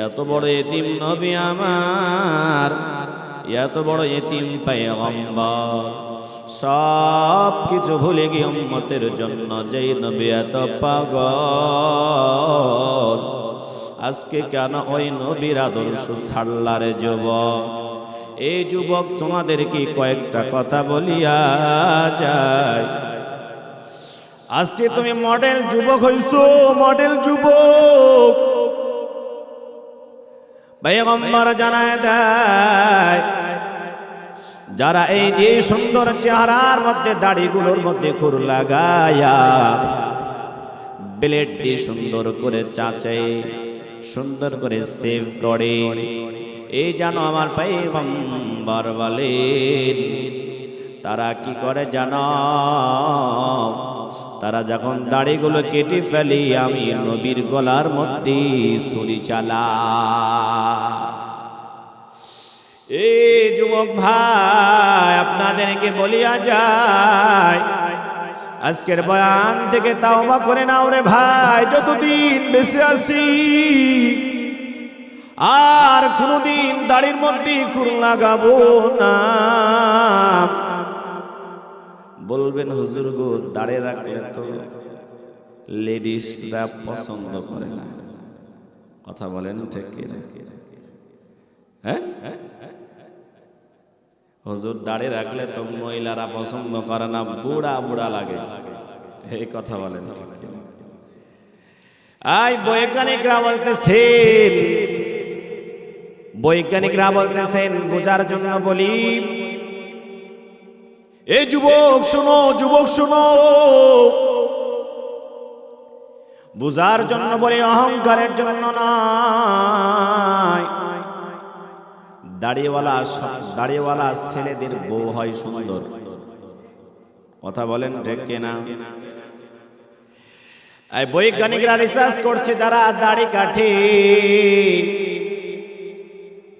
Speaker 1: এত বড় এতিম নবী আমার, এত বড় এতিম পয়গম্বর, সব কিছু ভুলে গিয়ে উম্মতের জন্য যেই নবী এত পাগল, আজকে কেন ওই নবীর আদর্শ ছাড়লারে যুবক? এই যুবক, তোমাদের কি কয়েকটা কথা বলিয়া যায়। আজকে তুমি মডেল যুবক হইছো, মডেল যুবক। পয়গম্বর জানায় দেয়, যারা এই যে সুন্দর চেহারার মধ্যে দাড়িগুলোর মধ্যে খুর লাগায়া ব্লেড দিয়ে সুন্দর করে চাচে, সুন্দর করে সেভ করে, এই জানো আমার পয়গম্বর বলেন, তারা কি করে জানো? তারা যখন দাড়িগুলো কেটে ফেলি, আমি নবীর গলার মধ্যে ছুরি চালা। এই যুবক ভাই, আপনাদেরকে বলিয়া যায়, আজকের বয়ান থেকে তাওবা করে নাও রে ভাই। যতদিন বেঁচে আছি আর কোনদিন দাড়ির মধ্যে খুর লাগাবো না। বলবেন হুজুর গো, দাড়ি রাখলে তো লেডিসরা পছন্দ করে না। কথা বলেন ঠিক কি না? হ্যাঁ, হুজুর দাড়ি রাখলে তো মহিলারা পছন্দ করে না, বুড়া বুড়া লাগে। এই কথা বলেন ঠিক কি না? বৈজ্ঞানিকরা বলতেছেন, বোঝার জন্য বলি, এই যুবক শুনো, যুবক শুনো, বুঝার জন্য বলি, অহংকারের জন্য নয়। দাড়িওয়ালা ছেলেদের বউ হয় সুন্দর। কথা বলেন ঠিক কিনা? এই বৈজ্ঞানিকরা রিসার্চ করছে, যারা দাড়ি কাটে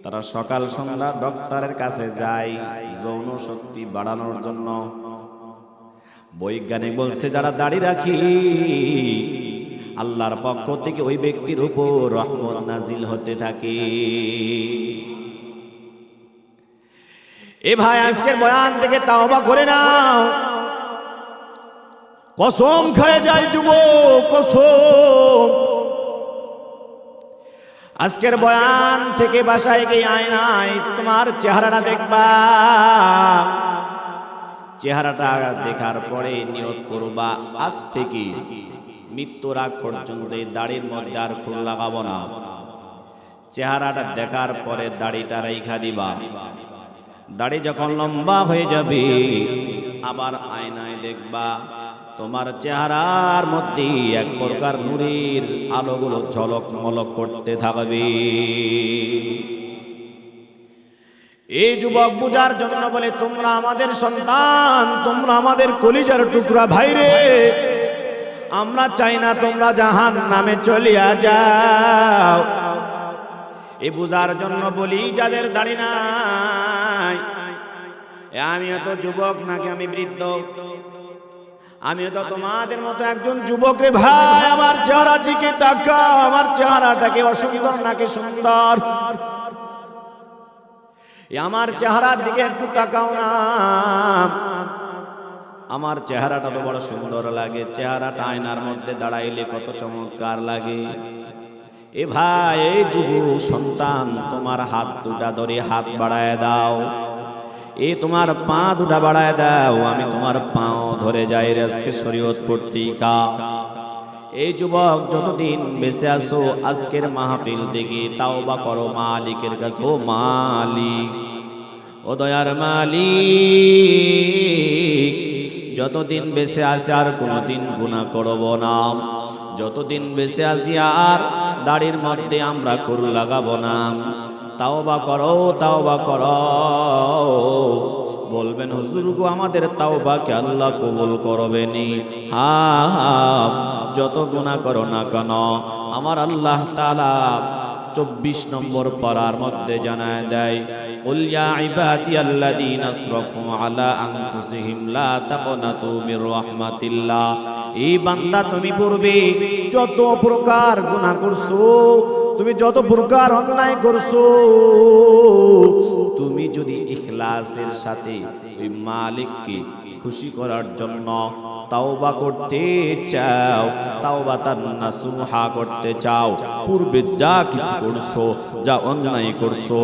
Speaker 1: তারা সকাল সন্ধ্যা ডক্টরের কাছে যায় যৌন শক্তি বাড়ানোর জন্য। বৈজ্ঞানিক বলছে, যারা দাড়ি রাখি আল্লাহর পক্ষ থেকে ওই ব্যক্তির উপর রহমত নাজিল হতে থাকে। এ ভাই, আজকের বয়ান থেকে তাওবা করে নাও। কসম খেয়ে যায় যুবক, কসম। আজকের বয়ান থেকে বাসায় গিয়ে আয়নায় তোমার চেহারাটা দেখবা। চেহারাটা দেখার পরে নিয়ত করবা, আজ থেকে মৃত্যুর আগ পর্যন্ত এই দাড়ির মধ্যে আর খুর লাগাবো না। চেহারাটা দেখার পরে দাড়িটা রাইখা দিবা। দাড়ি যখন লম্বা হয়ে যাবে আবার আয়নায় দেখবা, তোমার চেহারার মধ্যে এক প্রকার নূরের আলোগুলো ঝলক মলক করতে থাকবে। এই যুবক বুঝার জন্য বলে, তোমরা আমাদের সন্তান, তোমরা আমাদের কলিজার টুকরা ভাইরে। আমরা চাই না তোমরা জাহান্নামে চলিয়া যাও। এই বুঝার জন্য বলি, যাদের দাড়ি নাই, আমিও তো যুবক নাকি আমি বৃদ্ধ? আমিও তো তোমাদের মতো একজন যুবক রে ভাই। আমার চেহারা দিকে তাকাও, আমার চেহারাটাকে অসুন্দর নাকি সুন্দর? আমার চেহারার দিকে একটু তাকাও না। আমার চেহারাটা তো বড় সুন্দর লাগে। চেহারাটা আয়নার মধ্যে দাঁড়াইলে কত চমৎকার লাগে। এ ভাই, এই যুবক সন্তান, তোমার হাত দুটা ধরে হাত বাড়ায় দাও। এ তোমার পা দুটা বাড়ায় দাও, আমি তোমার পাও ধরে যাই আজকে শরীয়ত পত্রিকা। এই যুবক যতদিন বেঁচে আছো, আজকের মাহফিল দেখে তাওবা করো মালিকের কাছে। ও মালিক, ও দয়ার মালিক, যতদিন বেঁচে আছে আর কোনোদিন গুনাহ করব না। যতদিন বেঁচে আছি আর দাড়ির মধ্যে আমরা খুর লাগাবো না। তাওবা করো, তাওবা করো। বলবেন, হুজুর গো, আমাদের তাওবাকে আল্লাহ কবুল করবেনি। হ্যাঁ, যত গুনাহ করো না কেন, আমার আল্লাহ তাআলা 24 নম্বর পারার মধ্যে জানায় দেয়, কুল ইয়া ইবাদিয়াল্লাযীনা আসরাফু আলা আনফুসিহিম লা তাকনাতু মির রাহমাতিল্লাহ। এই বান্দা, তুমি পূর্বে যত প্রকার গুনাহ করছো, তুমি যত প্রকার অন্যায় করছো, তুমি যদি ইখলাসের সাথে ওই মালিককে খুশি করার জন্য তাওবা করতে চাও, তাওবাতান নাসুহা করতে চাও, পূর্বে যা কিছু করছো, যা অন্যায় করছো,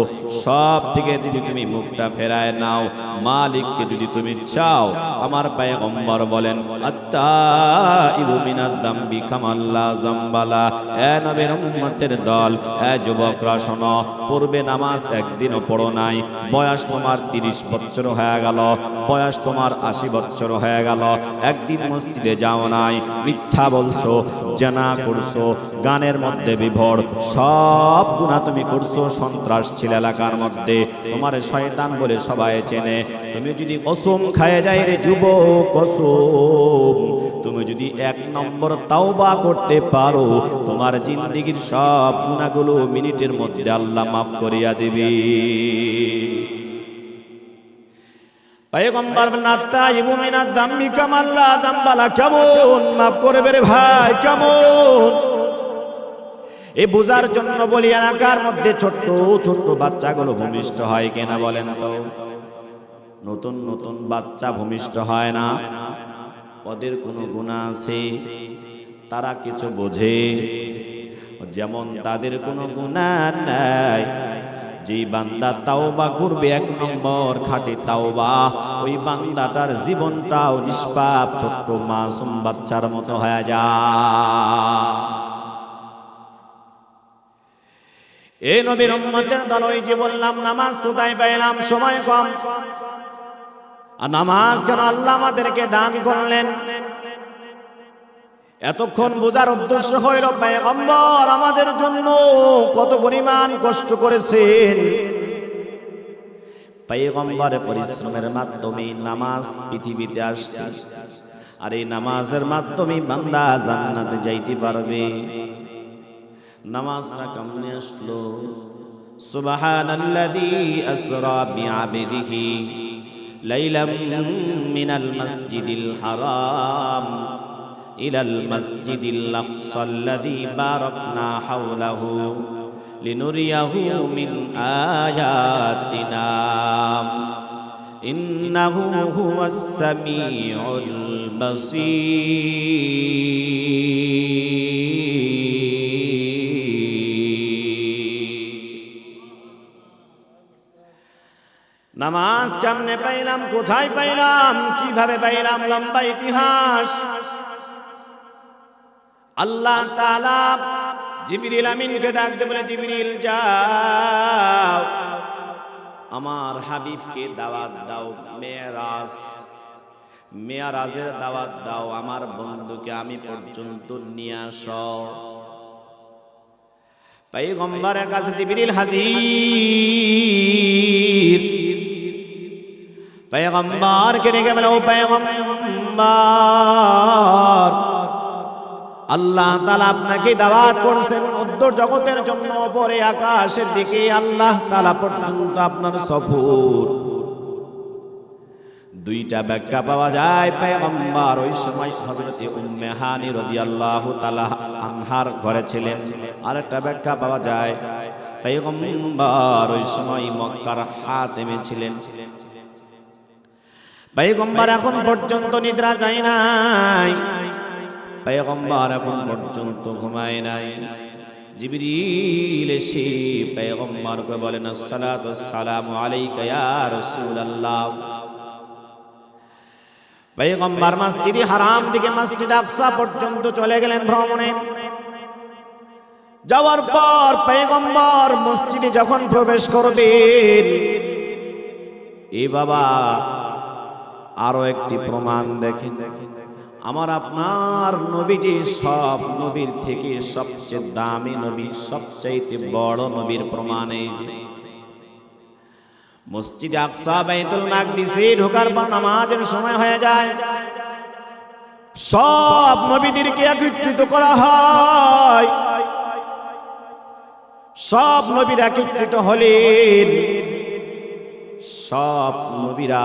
Speaker 1: সব থেকে যদি তুমি মুখটা ফেরায় নাও, মালিককে যদি তুমি চাও, আমার পয়গম্বর বলেন, আত্তাইবু মিনাদ যামবি কামাল্লা যামবালা। এ নবীর উম্মতের দল, এ যুবকরা শোনো, পূর্বে নামাজ একদিনও পড়ো নাই, বয়স তোমার 30 বছর হয়ে গেল, বয়স তোমার 80 বছর হয়ে গেল, একদিন মসজিদে যাও নাই, মিথ্যা বলছো, জেনা করছো, গানের মধ্যে বিভোর, সব গুনাহ তুমি করছো, সন্ত্রাস ছিল এলাকার মধ্যে, তোমার শয়তান বলে সবাই চেনে। তুমি যদি কসম খায় যায় রে যুবক, কসম, তুমি যদি 1 নম্বর তাওবা করতে পারো, তোমার জিন্দেগীর সব গুনাহগুলো মিনিটের মধ্যে আল্লাহ মাফ করিয়া দিবে। পয়গম্বর নাত্তাইবু মিনাদ যামবি কামাল্লা যামবালা। কেমন মাফ করবে রে ভাই, কেমন? এই বুঝার জন্য বলি, এলাকার মধ্যে ছোট্ট ছোট্ট বাচ্চাগুলো ভূমিষ্ঠ হয় কিনা বলেন তো? নতুন নতুন বাচ্চা ভূমিষ্ঠ হয় না? ওদের কোনো গুনাহ আছে? তারা কিছু বোঝে? যেমন তাদের কোনো গুনাহ নাই। যেই বান্দা তাওবা করবে 1 নম্বর খাঁটি তাওবা, ওই বান্দাটার জীবনটাও নিষ্পাপ ছোট্ট মাসুম বাচ্চার মতো হয়ে যায়। এই নবীর উম্মতের দল, ওই যে বললাম নামাজ কোথায় পাইলাম, সময় কম। আর নামাজ কেন আল্লাহ আমাদেরকে দান করলেন? এতক্ষণ বোঝার উদ্দেশ্য হইল পয়গম্বর আমাদের জন্য কত পরিমাণ কষ্ট করেছেন। পয়গম্বরের পরিশ্রমের মাধ্যমে নামাজ পৃথিবীতে আসছে, আর এই নামাজের মাধ্যমে বান্দা জান্নাতে যাইতে পারবে। নামাজটা কেমনে আসলো? সুবহানাল্লাযী আসরা বিআবদিহি লাইলাম মিনাল মাসজিদিল হারাম ইলাল মাসজিদিল আকসাল্লাযী বারাকনা হাওলাহু লিনুরিয়াহু মিন আয়াতিনা ইন্নাহু হুয়াস সামিউল বাসীর। নামাজ কেমনে পাইলাম, কোথায় পাইলাম, কিভাবে পাইলাম? লম্বা ইতিহাস। আল্লাহ তাআলা জিবরিল আমিনকে ডাকতে বলে, জিবরিল যাও আমার হাবিবকে দাওয়াত দাও, মেরাজের দাওয়াত দাও, আমার বন্ধুকে আমি পর্যন্ত নিয়ে আসো। পয়গম্বরের কাছে জিবরিল হাজির। পয়গম্বরকে ডেকে বলে, ও পয়গম্বর, আল্লাহ তাআলা আপনাকে দাওয়াত করছেন উত্তর জগতের জন্য, উপরে আকাশের দিকে আল্লাহ তাআলা পর্যন্ত আপনার সফর। দুইটা ব্যাখ্যা পাওয়া যায়। পয়গম্বর ওই সময় হযরতে উম্মে হানি রাদিয়াল্লাহু তাআলা আনহার ঘরে ছিলেন। আরেকটা ব্যাখ্যা পাওয়া যায় পয়গম্বর ওই সময় মক্কার হাতেমে ছিলেন। পয়গম্বর এখন পর্যন্ত নিদ্রা যায় নাই, পয়গম্বর এখন পর্যন্ত ঘুমায় নাই। জিবরিল এসে পয়গম্বরকে বলেন, আসসালাতু ওয়াসসালামু আলাইকা ইয়া রাসূলুল্লাহ। পয়গম্বর মসজিদে হারাম থেকে মসজিদ আকসা পর্যন্ত চলে গেলেন ভ্রমণে। যাওয়ার পর পয়গম্বর মসজিদে যখন প্রবেশ করবেন, এ বাবা আরো একটি প্রমাণ দেখেন। আমার আপনার নবীজি সব নবীর থেকে সবচেয়ে দামি নবী, সবচাইতে বড় নবীর প্রমাণ এই যে মসজিদে আকসা বাইতুল মাকদিসে ঢোকার পর নামাজের সময় হয়ে যায়। সব নবীদেরকে একত্রিত করা হয়। সব নবীরা একত্রিত হলেন। সব নবীরা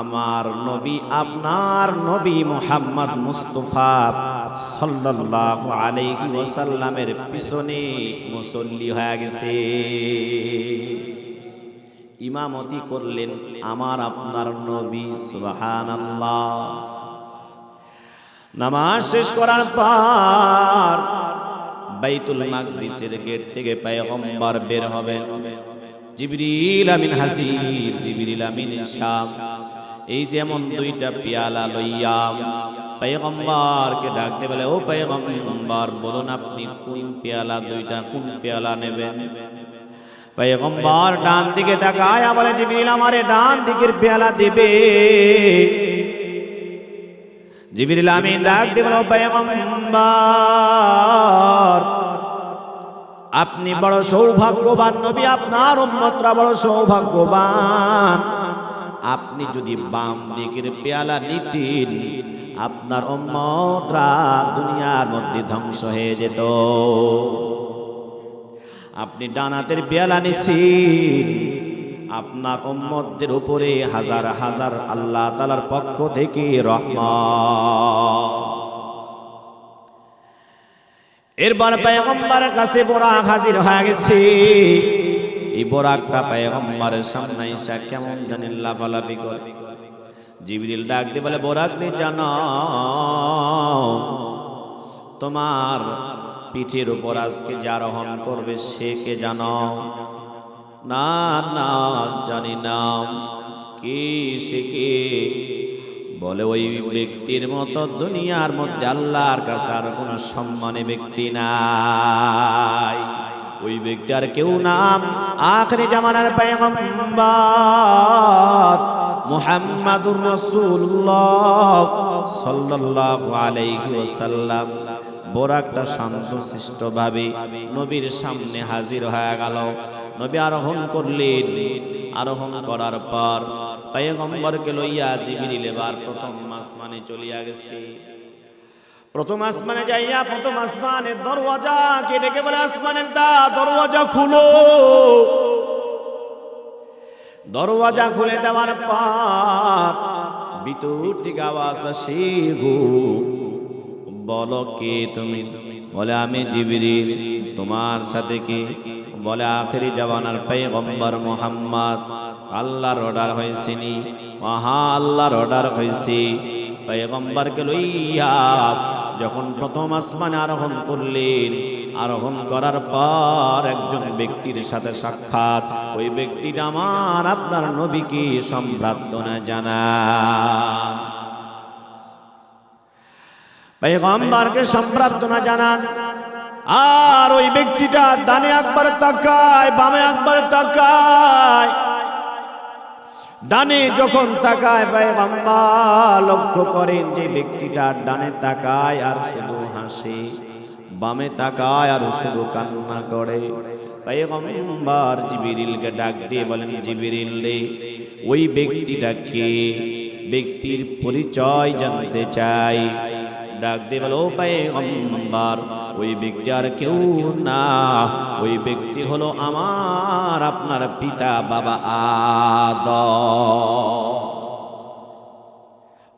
Speaker 1: আমার নবী, আপনার নবী মুহাম্মদ মুস্তাফা সাল্লাল্লাহু আলাইহি ওয়াসাল্লামের পিছনে মুসল্লি হয়ে গেছে। ইমামতি করলেন আমার আপনার নবী। সুবহানাল্লাহ। নামাজ শেষ করার পর বাইতুল মাকদিসের গেট থেকে পয়গম্বর বের হবেন। জিবরিল আমিন হাজির। জিবরিল আমিন শাম এই যেমন দুইটা পেয়ালা লইয়া পয়গম্বরকে ডাকতে বলে, ও পয়গম্বর বলুন আপনি কোন পেয়ালা, দুইটা কোন পেয়ালা নেবেন? পয়গম্বর ডান দিকে তাকায়া বলে, জিবরিল আমারে ডান দিকের পেয়ালা দিবে। জিবরিল আমিন ডাক দিয়ে বলে, ও পয়গম্বর আপনি বড় সৌভাগ্যবান নবী, আপনার উম্মতরা বড় সৌভাগ্যবান। আপনি যদি বাম দিকের পেয়ালা নিতেন, আপনার উম্মতরা দুনিয়ার মধ্যে ধ্বংস হয়ে যেত। আপনি ডানাতের পেয়ালা নিছেন, আপনার উম্মতদের উপরে হাজার হাজার আল্লাহ তাআলার পক্ষ থেকে রহমত। এরপর পয়গম্বরের কাছে বোরাক হাজির হয়ে গেছে। এই বোরাকটা পয়গম্বরের সামনে এসে কেমন জানি লাফালাফি করে। জিবরিল ডাক দিয়ে বলে, বোরাক নে জানো তোমার পিঠের উপর আজকে যে আরোহণ করবে সে কে জানো? না না জানি না। কে সে কে? বলে ওই ব্যক্তির মতো দুনিয়ার মধ্যে আল্লাহর কাছে আর কোন সম্মানী ব্যক্তি নাই। ওই ব্যক্তি আর কেউ নাম আখরি জামানার পয়গম্বর মুহাম্মাদুর রাসূলুল্লাহ সাল্লাল্লাহু আলাইহি ওয়াসাল্লাম বোরাকটা শান্তশিষ্ট ভাবে নবীর সামনে হাজির হয়ে গেল। নবী আরোহণ করলেন। আরোহণ করার পর পয়গম্বরকে লইয়া জিবরিল এবার প্রথম আসমানে চলিয়া গেছে। প্রথম আসমানে যাইয়া প্রথম আসমানের দরওয়াজাকে ডেকে বলে, আসমানের দরওয়াজা খুলো। দরওয়াজা খুলে দেওয়ার পর ভিতর থেকে আওয়াজ আসে, গো বলো কে তুমি? বলে আমি জিবরিল। তোমার সাথে কি? বলে আখেরি জামানার পয়গম্বর মুহাম্মদ। আল্লাহর অর্ডার হয়েছে নি? মহা আল্লাহর অর্ডার হয়েছে। পয়গম্বরকে লইয়া যখন প্রথম আসমানে আরোহণ করলেন, আরোহণ করার পর একজন ব্যক্তির সাথে সাক্ষাৎ। ওই ব্যক্তিটা আমার আপনার নবীকে সম্বর্ধনা জানান, পয়গম্বরকে সম্বর্ধনা জানান। আর ওই ব্যক্তিটা ডানে একবার তাকায়, বামে একবার তাকায়। ডানে যখন তাকায় পয়গম্বর লক্ষ্য করেন যে ব্যক্তিটা ডানে তাকায় আর শুধু হাসে, বামে তাকায় আর শুধু কান্না করে। পয়গম্বর জিবরিলকে ডাক দিয়ে বলেন, জিবরিল রে, ওই ব্যক্তিটা কে? ব্যক্তির পরিচয় জানতে চাই। ডাক দিয়ে বলো, ও পয়গম্বর, ওই ব্যক্তি আর কেউ না, ওই ব্যক্তি হলো আমার আপনার পিতা বাবা আদম।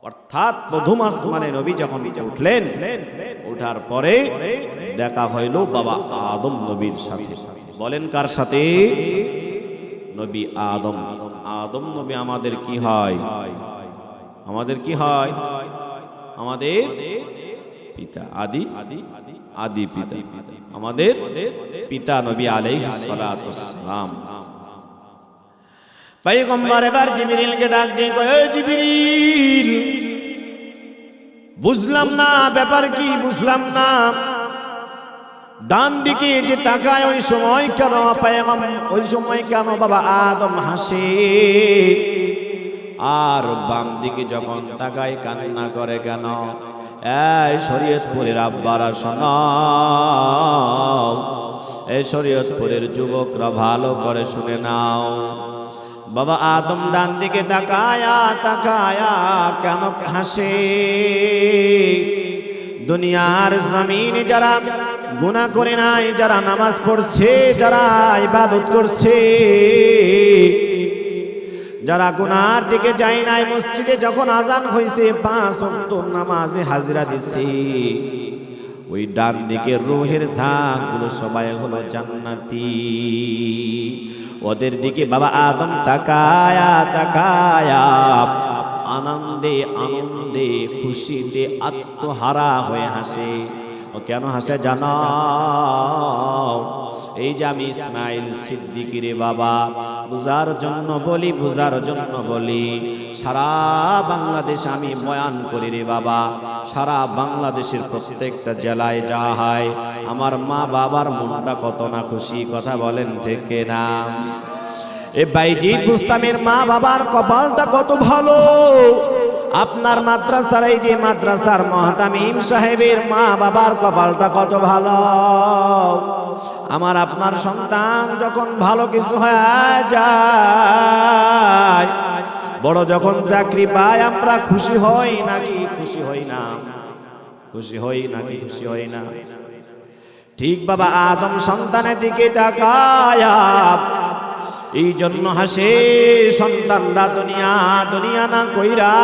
Speaker 1: অর্থাৎ প্রথম আসমানে নবী যখন উঠলেন, ওঠার পরে দেখা হইল বাবা আদম নবীর সাথে। বলেন কার সাথে? নবী আদম। আদম নবী আমাদের কি হয়? আমাদের কি হয়? আমাদের পিতা, আদি পিতা, আমাদের পিতা নবী আলাইহিস সালাতু ওয়াসসালাম। পয়গম্বর এবার জিবরিলকে ডাক দিয়ে কয়, ও জিবরিল, বুঝলাম না ব্যাপার কি, বুঝলাম না। ডান দিকে যে তাকায় ওই সময় কেন পয়গম্বর, ওই সময় কেন বাবা আদম হাসে, আর বাম দিকে যখন তাকায় কান্না করে কেন? এই শরীয়তপুরের আব্বারা শোনাও, এই শরীয়তপুরের যুবকরা ভালো করে শুনে নাও। বাবা আদম ডান দিকে তাকায়া তাকায়া কেন হাসে? দুনিয়ার জমিনে যারা গুনাহ করে নাই, যারা নামাজ পড়ছে, যারা ইবাদত করছে, যারা গুনার দিকে যায় নাই, মসজিদে যখন আজান হয়েছে 5 ওয়াক্ত নামাজে হাজিরা দিছে, ওই ডান দিকে রূহের ঝাঁকগুলো সবাই হলো জান্নাতি। ওদের দিকে বাবা আদম তাকায়া তাকায়া আনন্দে আনন্দে খুশিতে আত্মহারা হয়ে হাসে। ও কেন হাসে জানো? এই যে আমি ইসমাইল সিদ্দিকী রে বাবা, বুঝার জন্য বলি, বুঝার জন্য বলি। সারা বাংলাদেশ আমি বয়ান করি রে বাবা, সারা বাংলাদেশের প্রত্যেকটা জেলায় যা হয়, আমার মা বাবার মনটা কত না খুশি, কথা বলেন ঠিক না? এ বাইজিদ বুস্তামের মা বাবার কপালটা কত ভালো। আপনার মাদ্রাসার এই যে মাদ্রাসার মুহতামিম সাহেবের মা বাবার কপালটা কত ভালো। আমার আপনার সন্তান যখন ভালো কিছু হয়ে যায়, বড় যখন চাকরি পায়, আমরা খুশি হই নাকি খুশি হই না? খুশি হই নাকি খুশি হই না? ঠিক বাবা আদম সন্তানের দিকে তাকায়া এই জন্য হাসে। সন্তানরা দুনিয়া দুনিয়া না কইরা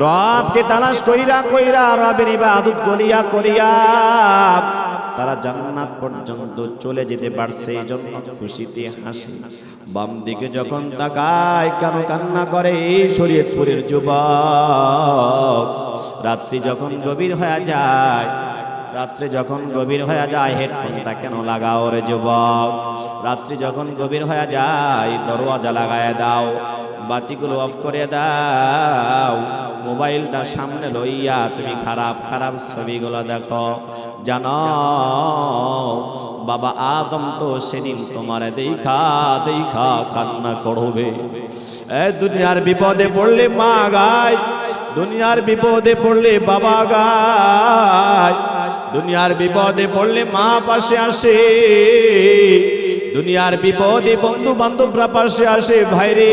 Speaker 1: রবকে তালাশ কইরা কইরা রবের ইবাদত করিয়া করিয়া তারা জান্নাত পর্যন্ত চলে যেতে পারছে, এই জন্য খুশিতে হাসে। বাম দিকে যখন তাকায় কেন কান্না করে? এই শরীয়তপুরের যুবক রাত্রি যখন গভীর হয়ে যায়, রাত্রি যখন গভীর হয়ে যায়, হেডফোনটা কেন লাগাও রে যুবক? রাত্রি যখন গভীর হয়ে যায়, দরওয়াজা লাগায় দাও, বাতিগুলো অফ করে দাও, মোবাইলটা সামনে লইয়া তুমি খারাপ খারাপ ছবিগুলো দেখো। জানো বাবা আদম তো সেদিন তোমার দেখা দেখা কান্না করবে। দুনিয়ার বিপদে পড়লে মা গায়, দুনিয়ার বিপদে পড়লে বাবা গায়, দুনিয়ার বিপদে পড়লে মা পাশে আসে, দুনিয়ার বিপদে বন্ধু বান্ধবরা পাশে আসে ভাইরে।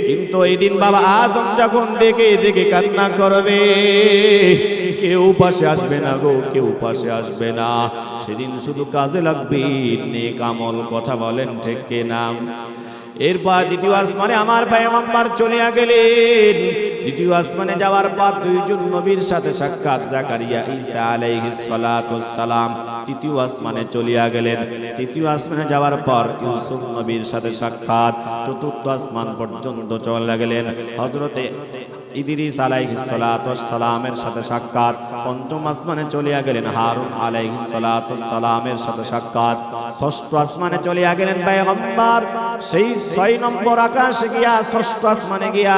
Speaker 1: কিন্তু এই দিন বাবা আদম যখন দেখে দেখে কান্না করবে, কেউ পাশে আসবে না গো, কেউ পাশে আসবে না। সেদিন শুধু কাজে লাগবে নেক আমল। কথা বলেন ঠিক কিনা? এরপর দ্বিতীয় আসমানে আমার পয়গম্বর চলে গেলেন। দ্বিতীয় আসমানে যাওয়ার পর দুইজন নবীর সাথে সাক্ষাৎ, জাকারিয়া ঈসা আলাইহিস সালাতু ওয়াস সালাম তৃতীয় আসমানে চলে গেলেন। তৃতীয় আসমানে যাওয়ার পর ইউসুফ নবীর সাথে সাক্ষাৎ, চতুর্থ আসমান পর্যন্ত চলে গেলেন। হযরতে ইদ্রিস আলাইহিস সালাতু ওয়াস সালামের সাথে সাক্ষাৎ, পঞ্চম আসমানে চলে গেলেন হারুন আলাইহিস সালাতু ওয়াস সালামের সাথে সাক্ষাৎ, ষষ্ঠ আসমানে চলে গেলেন পয়গম্বর। সেই 6 নম্বর আকাশে গিয়া ষষ্ঠ আসমানে গিয়া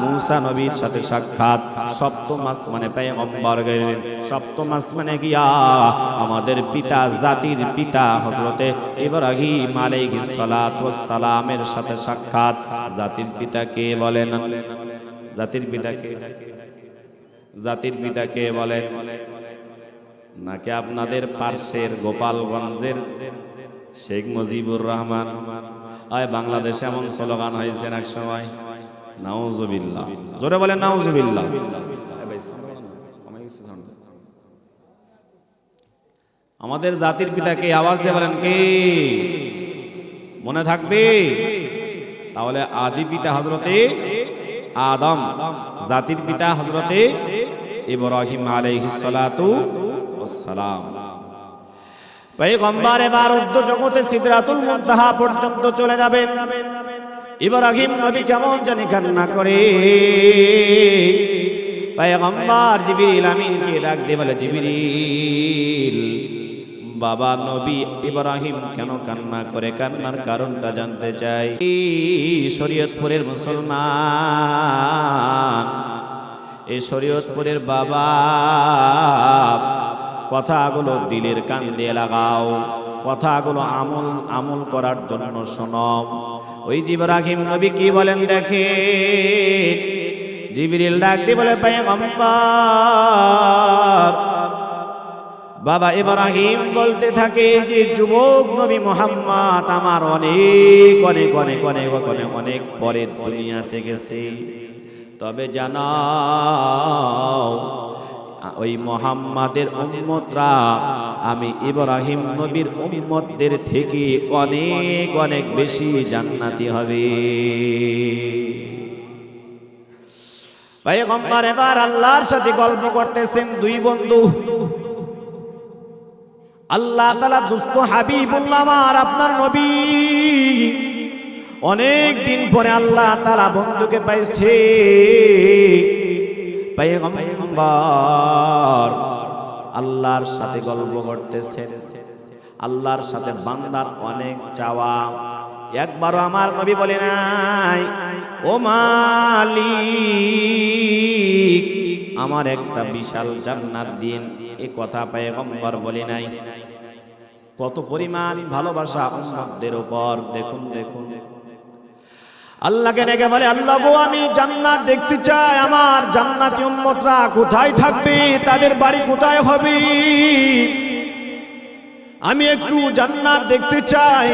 Speaker 1: মূসা নবীর সাথে সাক্ষাৎ, সপ্তম আসমানে পয়গম্বর গেলেন। সপ্তম আসমানে গিয়া আমাদের পিতা জাতির পিতা হযরতে ইব্রাহিম আলাইহিস সালাতু ওয়াস সালামের সাথে সাক্ষাৎ। জাতির পিতা কে বলেন? জাতির পিতা কে? জাতির পিতা কে বলেন? নাকি আপনাদের পার্শ্বের গোপালগঞ্জের শেখ মুজিবুর রহমান? বাংলাদেশে এমন স্লোগান হয়েছে এক সময়, নাউজুবিল্লাহ। জোরে বলেন নাউজুবিল্লাহ। আমাদের জাতির পিতাকে আওয়াজ দিয়ে বলেন কে? মনে থাকবে? তাহলে আদি পিতা হযরতে আদম, জাতির পিতা হযরতে ইব্রাহিম আলাইহিস সালাতু ওয়াস সালাম। পয়গম্বর এবার উর্ধ্ব জগতে সিদরাতুল মুনতাহা পর্যন্ত চলে যাবেন। ইব্রাহিম নবী কেমন জানি কান্না করে। পয়গম্বর জিবরিল আমিনকে ডাক দিয়ে বলে, জিবরিল, বাবা নবী ইব্রাহিম কেন কান্না করে? কান্নার কারণটা জানতে চাই। শরীয়তপুরের মুসলমান, এই শরীয়তপুরের বাবা, কথাগুলো দিলের কান দিয়ে লাগাও, কথাগুলো আমল করার জন্য শোনো। ওই ইব্রাহিম নবী কি বলেন দেখে। জিবরিল ডাক দিয়ে বলে, পয়গম্বর, বাবা ইব্রাহিম বলতে থাকে যে যুবক নবী মুহাম্মদ আমার অনেক অনেক অনেক অনেক অনেক অনেক পরে দুনিয়াতে গেছে, তবে জানাও ওই মুহাম্মাদের উম্মতরা আমি ইব্রাহিম নবীর উম্মতদের থেকে অনেক অনেক বেশি জান্নাতি হবে। পয়গম্বর এবার আল্লাহর সাথে গল্প করতেছেন। দুই বন্ধু, আল্লাহ তাআলা দুস্থ হাবিবুল্লাহ আমার আপনার নবী, অনেক দিন পরে আল্লাহ তাআলা বন্ধুকে পাইছে। পয়গম্বর আল্লাহর সাথে গল্প করতেছেন। আল্লাহর সাথে বান্দার অনেক চাওয়া, একবারও আমার নবী বলে নাই ও মালিক আমার একটা বিশাল জান্নাত দিন, এ কথা পয়গম্বর বলে নাই। কত পরিমাণ ভালোবাসা উম্মতদের উপর। দেখুন দেখুন, আল্লাহকে ডেকে বলে, আল্লাহ গো আমি জান্নাত দেখতে চাই, আমার জান্নাতি উম্মতরা কোথায় থাকবে, তাদের বাড়ি কোথায় হবে, আমি একটু জান্নাত দেখতে চাই।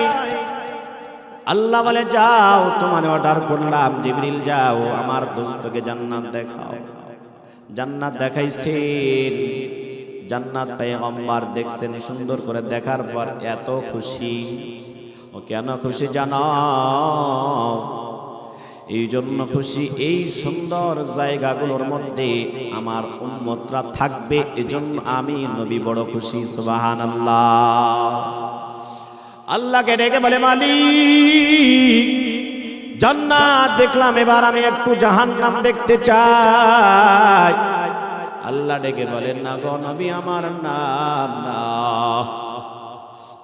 Speaker 1: আল্লাহ বলে, যাও তোমার অর্ডার করলাম, জিবরিল যাও আমার দোস্তকে জান্নাত দেখাও। জান্নাত দেখাইছেন। জান্নাত পয়গম্বর দেখছেন, সুন্দর করে দেখার পর এত খুশি। ও কেন খুশি জানো? এই জন্য খুশি, এই সুন্দর জায়গাগুলোর মধ্যে আমার উম্মতরা থাকবে, এজন্য আমি নবী বড় খুশি। সুবহানাল্লাহ। আল্লাহকে ডেকে বলে, মালিক জান্নাত দেখলাম, এবার আমি একটু জাহান্নাম দেখতে চাই। আল্লাহ ডেকে বলেন, না গো নবী আমার, না না,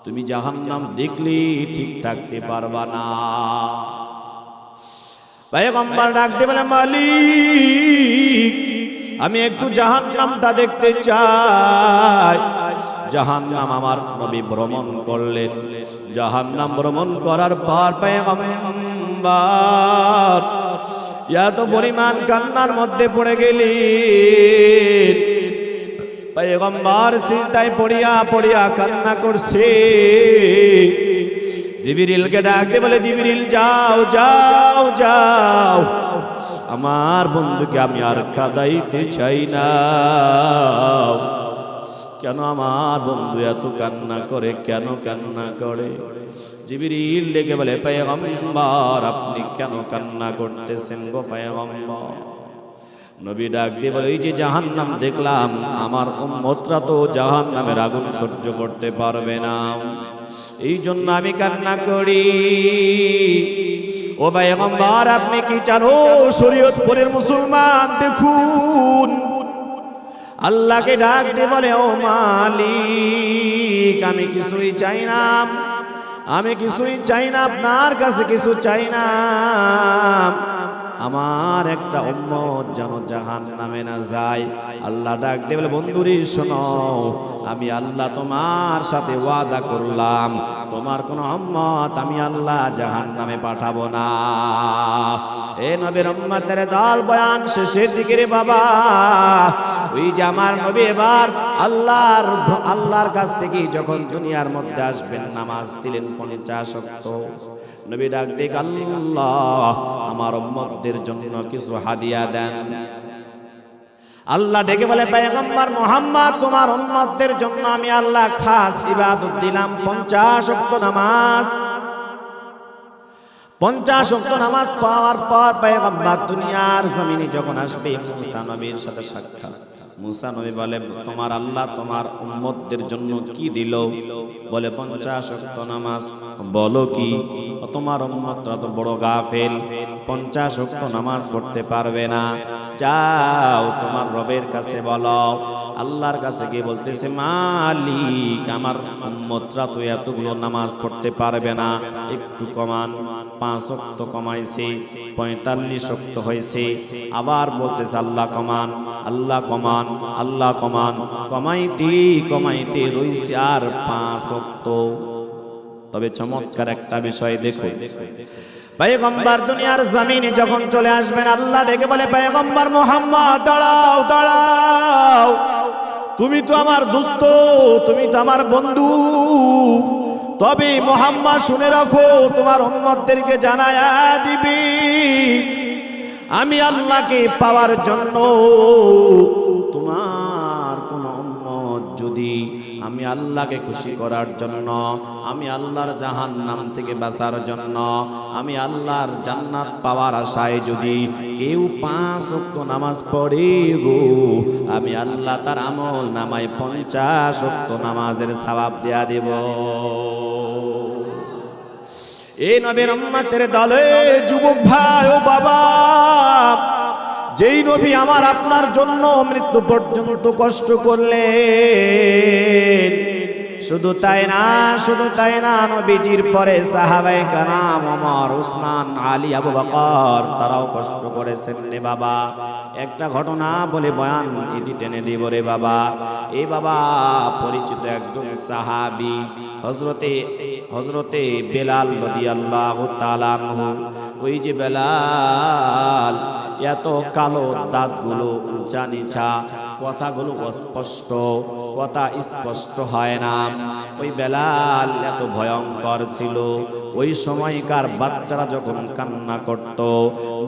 Speaker 1: তুমি জাহান্নাম দেখলে ঠিক থাকতে পারবা না। পয়গম্বর ডাক দিয়ে বলে, মালিক আমি একটু জাহান্নামটা দেখতে চাই। জাহান্নাম আমার নবী ভ্রমণ করলেন। জাহান্নাম ভ্রমণ করার পর পয়গম্বর এত পরিমাণ কান্নার মধ্যে পড়ে গেলেন। পয়গম্বর সিজদায় পড়িয়া পড়িয়া কান্না করছে। জিবরিলকে ডাক দিয়ে বলে, জিবরিল যাও যাও যাও, আমার বন্ধুকে আমি আর কাঁদাইতে চাই না। কেন আমার বন্ধু এত কান্না করে, কেন কান্না করে? জিবরিল ডেকে বলে, পয়গম্বর আপনি কেন কান্না করতেছেন গো পয়গম্বর? নবী ডাক দিয়ে বলে, এই যে জাহান্নাম দেখলাম, আমার উম্মতরা তো জাহান্নামের আগুন সহ্য করতে পারবে না, এই জন্য আমি কান্না করি। ও পয়গম্বর আপনি কি চান? ও শরীয়তপুরের মুসলমান দেখুন, আল্লাহকে ডাক দিয়ে বলে, ও মালিক আমি কিছুই চাই না, আমি কিছুই চাই না, আপনার কাছে কিছু চাই না, আমার একটা উম্মত যেন জাহান্নামে না যায়। আল্লাহ ডাক দিয়ে বলে, বন্ধুরে শোনো, আমি আল্লাহ তোমার সাথে ওয়াদা করলাম, তোমার কোন উম্মত আমি আল্লাহ জাহান্নামে পাঠাবো না। এ নবীর উম্মতের দল বয়ান শেষের দিকে রে বাবা, ওই যে আমার নবী এবার আল্লাহর কাছ থেকে যখন দুনিয়ার মধ্যে আসবেন, নামাজ দিলেন 50 ওয়াক্ত। নবী ডাক দিয়ে, আল্লাহ আমার উম্মতদের জন্য কিছু হাদিয়া দেন। আল্লাহ ডেকে বলে, পয়গম্বর মুহাম্মদ তোমার উম্মতদের জন্য আমি আল্লাহ খাস ইবাদত দিলাম 50 ওয়াক্ত নামাজ। 50 ওয়াক্ত নামাজ পাওয়ার পর পয়গম্বর দুনিয়ার জমিনে যখন আসবে, মুসা নবীর সাথে সাক্ষাৎ। মুসা নবী বলে, তোমার আল্লাহ তোমার উম্মতদের জন্য কি দিল? বলে 50 ওয়াক্ত নামাজ। বলো কি? তোমার উম্মতরা তো বড় গাফেল, 50 ওয়াক্ত নামাজ পড়তে পারবে না। যাও তোমার রবের কাছে বলো। আল্লাহর কাছে গিয়ে বলতেছে, মালিক আমার উম্মতরা তো এতগুলো নামাজ পড়তে পারবে না, একটু কমান। 5 ওয়াক্ত কমাইছে, 45 ওয়াক্ত হয়েছে। আবার বলতেছে, আল্লাহ কমান, আল্লাহ কমান, আল্লাহ কমান। কমাইতে কমাইতে রইছে আর 5 ওয়াক্ত। তবে চমৎকার একটা বিষয় দেখো, পয়গম্বর দুনিয়ার জমিনে যখন চলে আসবেন, আল্লাহ ডেকে বলে, পয়গম্বর মুহাম্মদ দাঁড়াও দাঁড়াও, তুমি তো আমার দোস্ত, তুমি তো আমার বন্ধু। তবে মুহাম্মদ শুনে রাখো, তোমার উম্মতদেরকে জানায়া দিবি, আমি আল্লাহকে পাওয়ার জন্য তোমার কোন উম্মত যদি আমি আল্লাহকে খুশি করার জন্য, আমি আল্লাহর জাহান্নাম থেকে বাঁচার জন্য, আমি আল্লাহর জান্নাত পাওয়ার আশায় যদি কেউ 5 ওয়াক্ত নামাজ পড়ে গো, আমি আল্লাহ তার আমল নামায় 50 ওয়াক্ত নামাজের সওয়াব দেয়া দেব। এই নবীর উম্মতের দলে যুবক ভাই ও বাবা, যেই নবী আমার আপনার জন্য মৃত্যু পর্যন্ত কষ্ট করলেন, শুধু তাই না, শুধু তাই না, নবীজির পরে সাহাবায়ে কেরাম ওমর, উসমান, আলী, আবু বকর তারাও কষ্ট করেছেন রে বাবা। একটা ঘটনা বলে বয়ান ইতি টেনে দিব রে বাবা। এই বাবা পরিচিত একজন সাহাবী হযরতে বেলাল রাদিয়াল্লাহু তাআলা আনহু। ওই যে বেলাল, এত কালো দাঁতগুলো উঁচা নিচা, কথাগুলো অস্পষ্ট, কথা স্পষ্ট হয় না। ওই বেলাল এত ভয়ঙ্কর ছিল। ওই সময়কার বাচ্চারা যখন কান্না করত,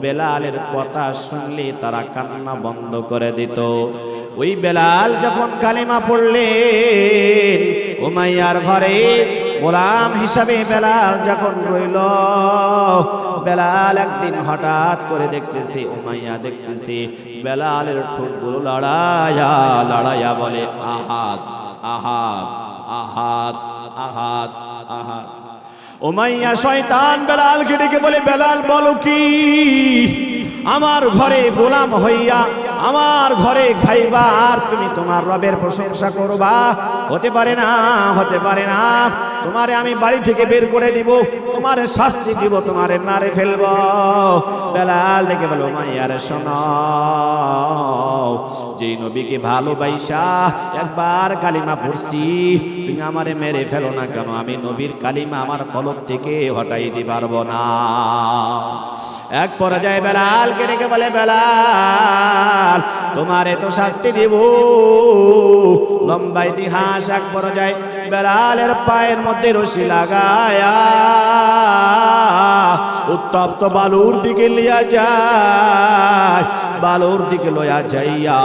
Speaker 1: বেলালের কথা শুনলে তারা কান্না বন্ধ করে দিত। ওই বেলাল যখন কালিমা পড়লেন, উমাইয়ার ঘরে গোলাম হিসাবে বেলাল যখন রইল, বেলাল একদিন হঠাৎ করে দেখতেছে, উমাইয়া দেখতেছে বেলালের ঠোঁটগুলো লড়াইয়া লড়াইয়া বলে, আহাদ আহাদ আহাদ আহাদ আহাদ। উমাইয়া শয়তান বেলালকে ডেকে বলে, বেলাল বলো কি? আমার ঘরে গোলাম হইয়া আমার ঘরে খাইবা আর তুমি তোমার রবের প্রশংসা করবা? হতে পারে না, হতে পারে না। তোমারে আমি বাড়ি থেকে বের করে দিব, তোমারে শাস্তি দিব, তোমারে মারে ফেলব। বেলাল ডেকে বলো, মাইয়ারে শোনো, যেই নবীকে ভালোবাসা একবার কালিমা পড়ছি, তুমি আমারে মেরে ফেলো না কেন, আমি নবীর কালিমা আমার কলব থেকে হটাই দিতে পারবো না। এক পর্যায়ে বেলালকে ডেকে বলে, বেলাল তোমারে তো শাস্তি দিব। লম্বা ইতিহাস। এক পর্যায়ে বেলালের পায়ের মধ্যে রশি লাগায়া উত্তপ্ত বালুর দিকে লিয়া যায়, বালুর দিকে লয়া যাইয়া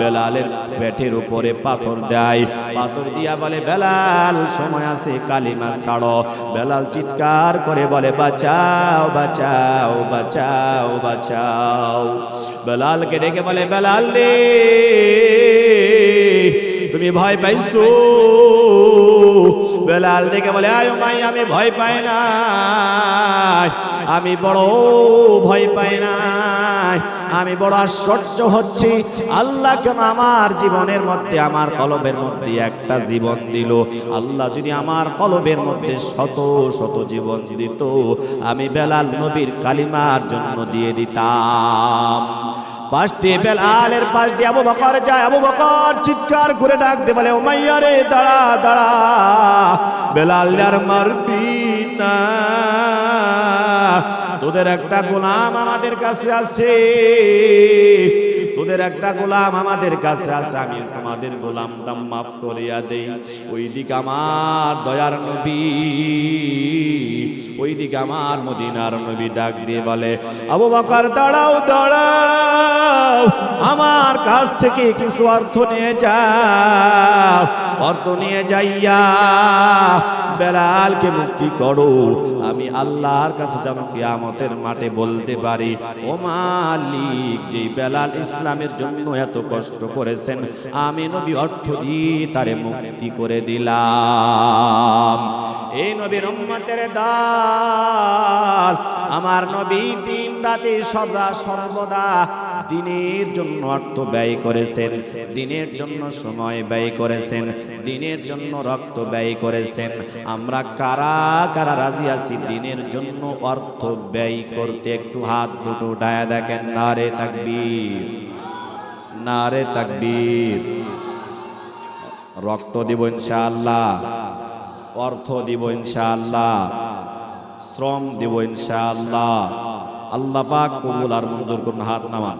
Speaker 1: বেলালের পেটের উপরে পাথর দেয়। পাথর দিয়া বলে, বেলাল সময় আছে, কালিমা ছাড়ো। বেলাল চিৎকার করে বলে, বাঁচাও বাঁচাও বাঁচাও বাঁচাও। বেলালকে ডেকে বলে, বেলাল রে তুমি ভয় পাইছো? বেলাল ডেকে বলে, আয় মাই আমি ভয় পাই না, আমি বড় ভয় পাই না, আমি বড় আশ্চর্য হচ্ছি আল্লাহ কেন আমার জীবনের মধ্যে, আমার কলবের মধ্যে একটা জীবন দিল। আল্লাহ যদি আমার কলবের মধ্যে শত শত জীবন দিত, আমি বেলাল নবীর কালিমার জন্য দিয়ে দিতাম। পাশ দিয়ে বেলালের পাশ দিয়ে আবু বকর যায়। আবু বকর চিৎকার করে ডাক দিয়ে বলে, উমাইয়া রে দাঁড়া দাঁড়া, বেলাল আর মারবি না, তোদের একটা গোলাম আমাদের কাছে আছে, তোদের একটা গোলাম আমাদের কাছে আছে, আমি তোমাদের গোলামটা মাফ করিয়া দেই। ওইদিকে আমার দয়ার নবী, ওইদিকে আমার মদিনার নবী ডাক দিয়ে বলে, আবু বকর দাঁড়াও দাঁড়াও, আমার কাছ থেকে কিছু অর্থ নিয়ে যাও, অর্থ নিয়ে যাইয়া বেলালকে মুক্তি করো, আমি আল্লাহর কাছে যেন কিয়ামতের মাঠে বলতে পারি, ও মালিক, যেই বেলাল ইসলামের জন্য এত কষ্ট করেছেন, আমি নবী অর্থ দিয়ে তারে মুক্তি করে দিলাম। এই নবীর উম্মতের দল, আমার নবী দিন রাতে সদা সর্বদা দিনের জন্য অর্থ ব্যয় করেছেন, দিনের জন্য সময় ব্যয় করেছেন, দিনের জন্য রক্ত ব্যয় করেছেন। আমরা কারা কারা রাজি আছি দিনের জন্য অর্থ ব্যয় করতে? একটু হাত দুটো উঠায়া দেখেন। নারে তাকবীর, নারে তাকবীর। রক্ত দিব ইনশাআল্লাহ, অর্থ দিব ইনশাআল্লাহ, শ্রম দিব ইনশাআল্লাহ। আল্লাহ পাক কবুল আর মঞ্জুর করুন। হাত নামান।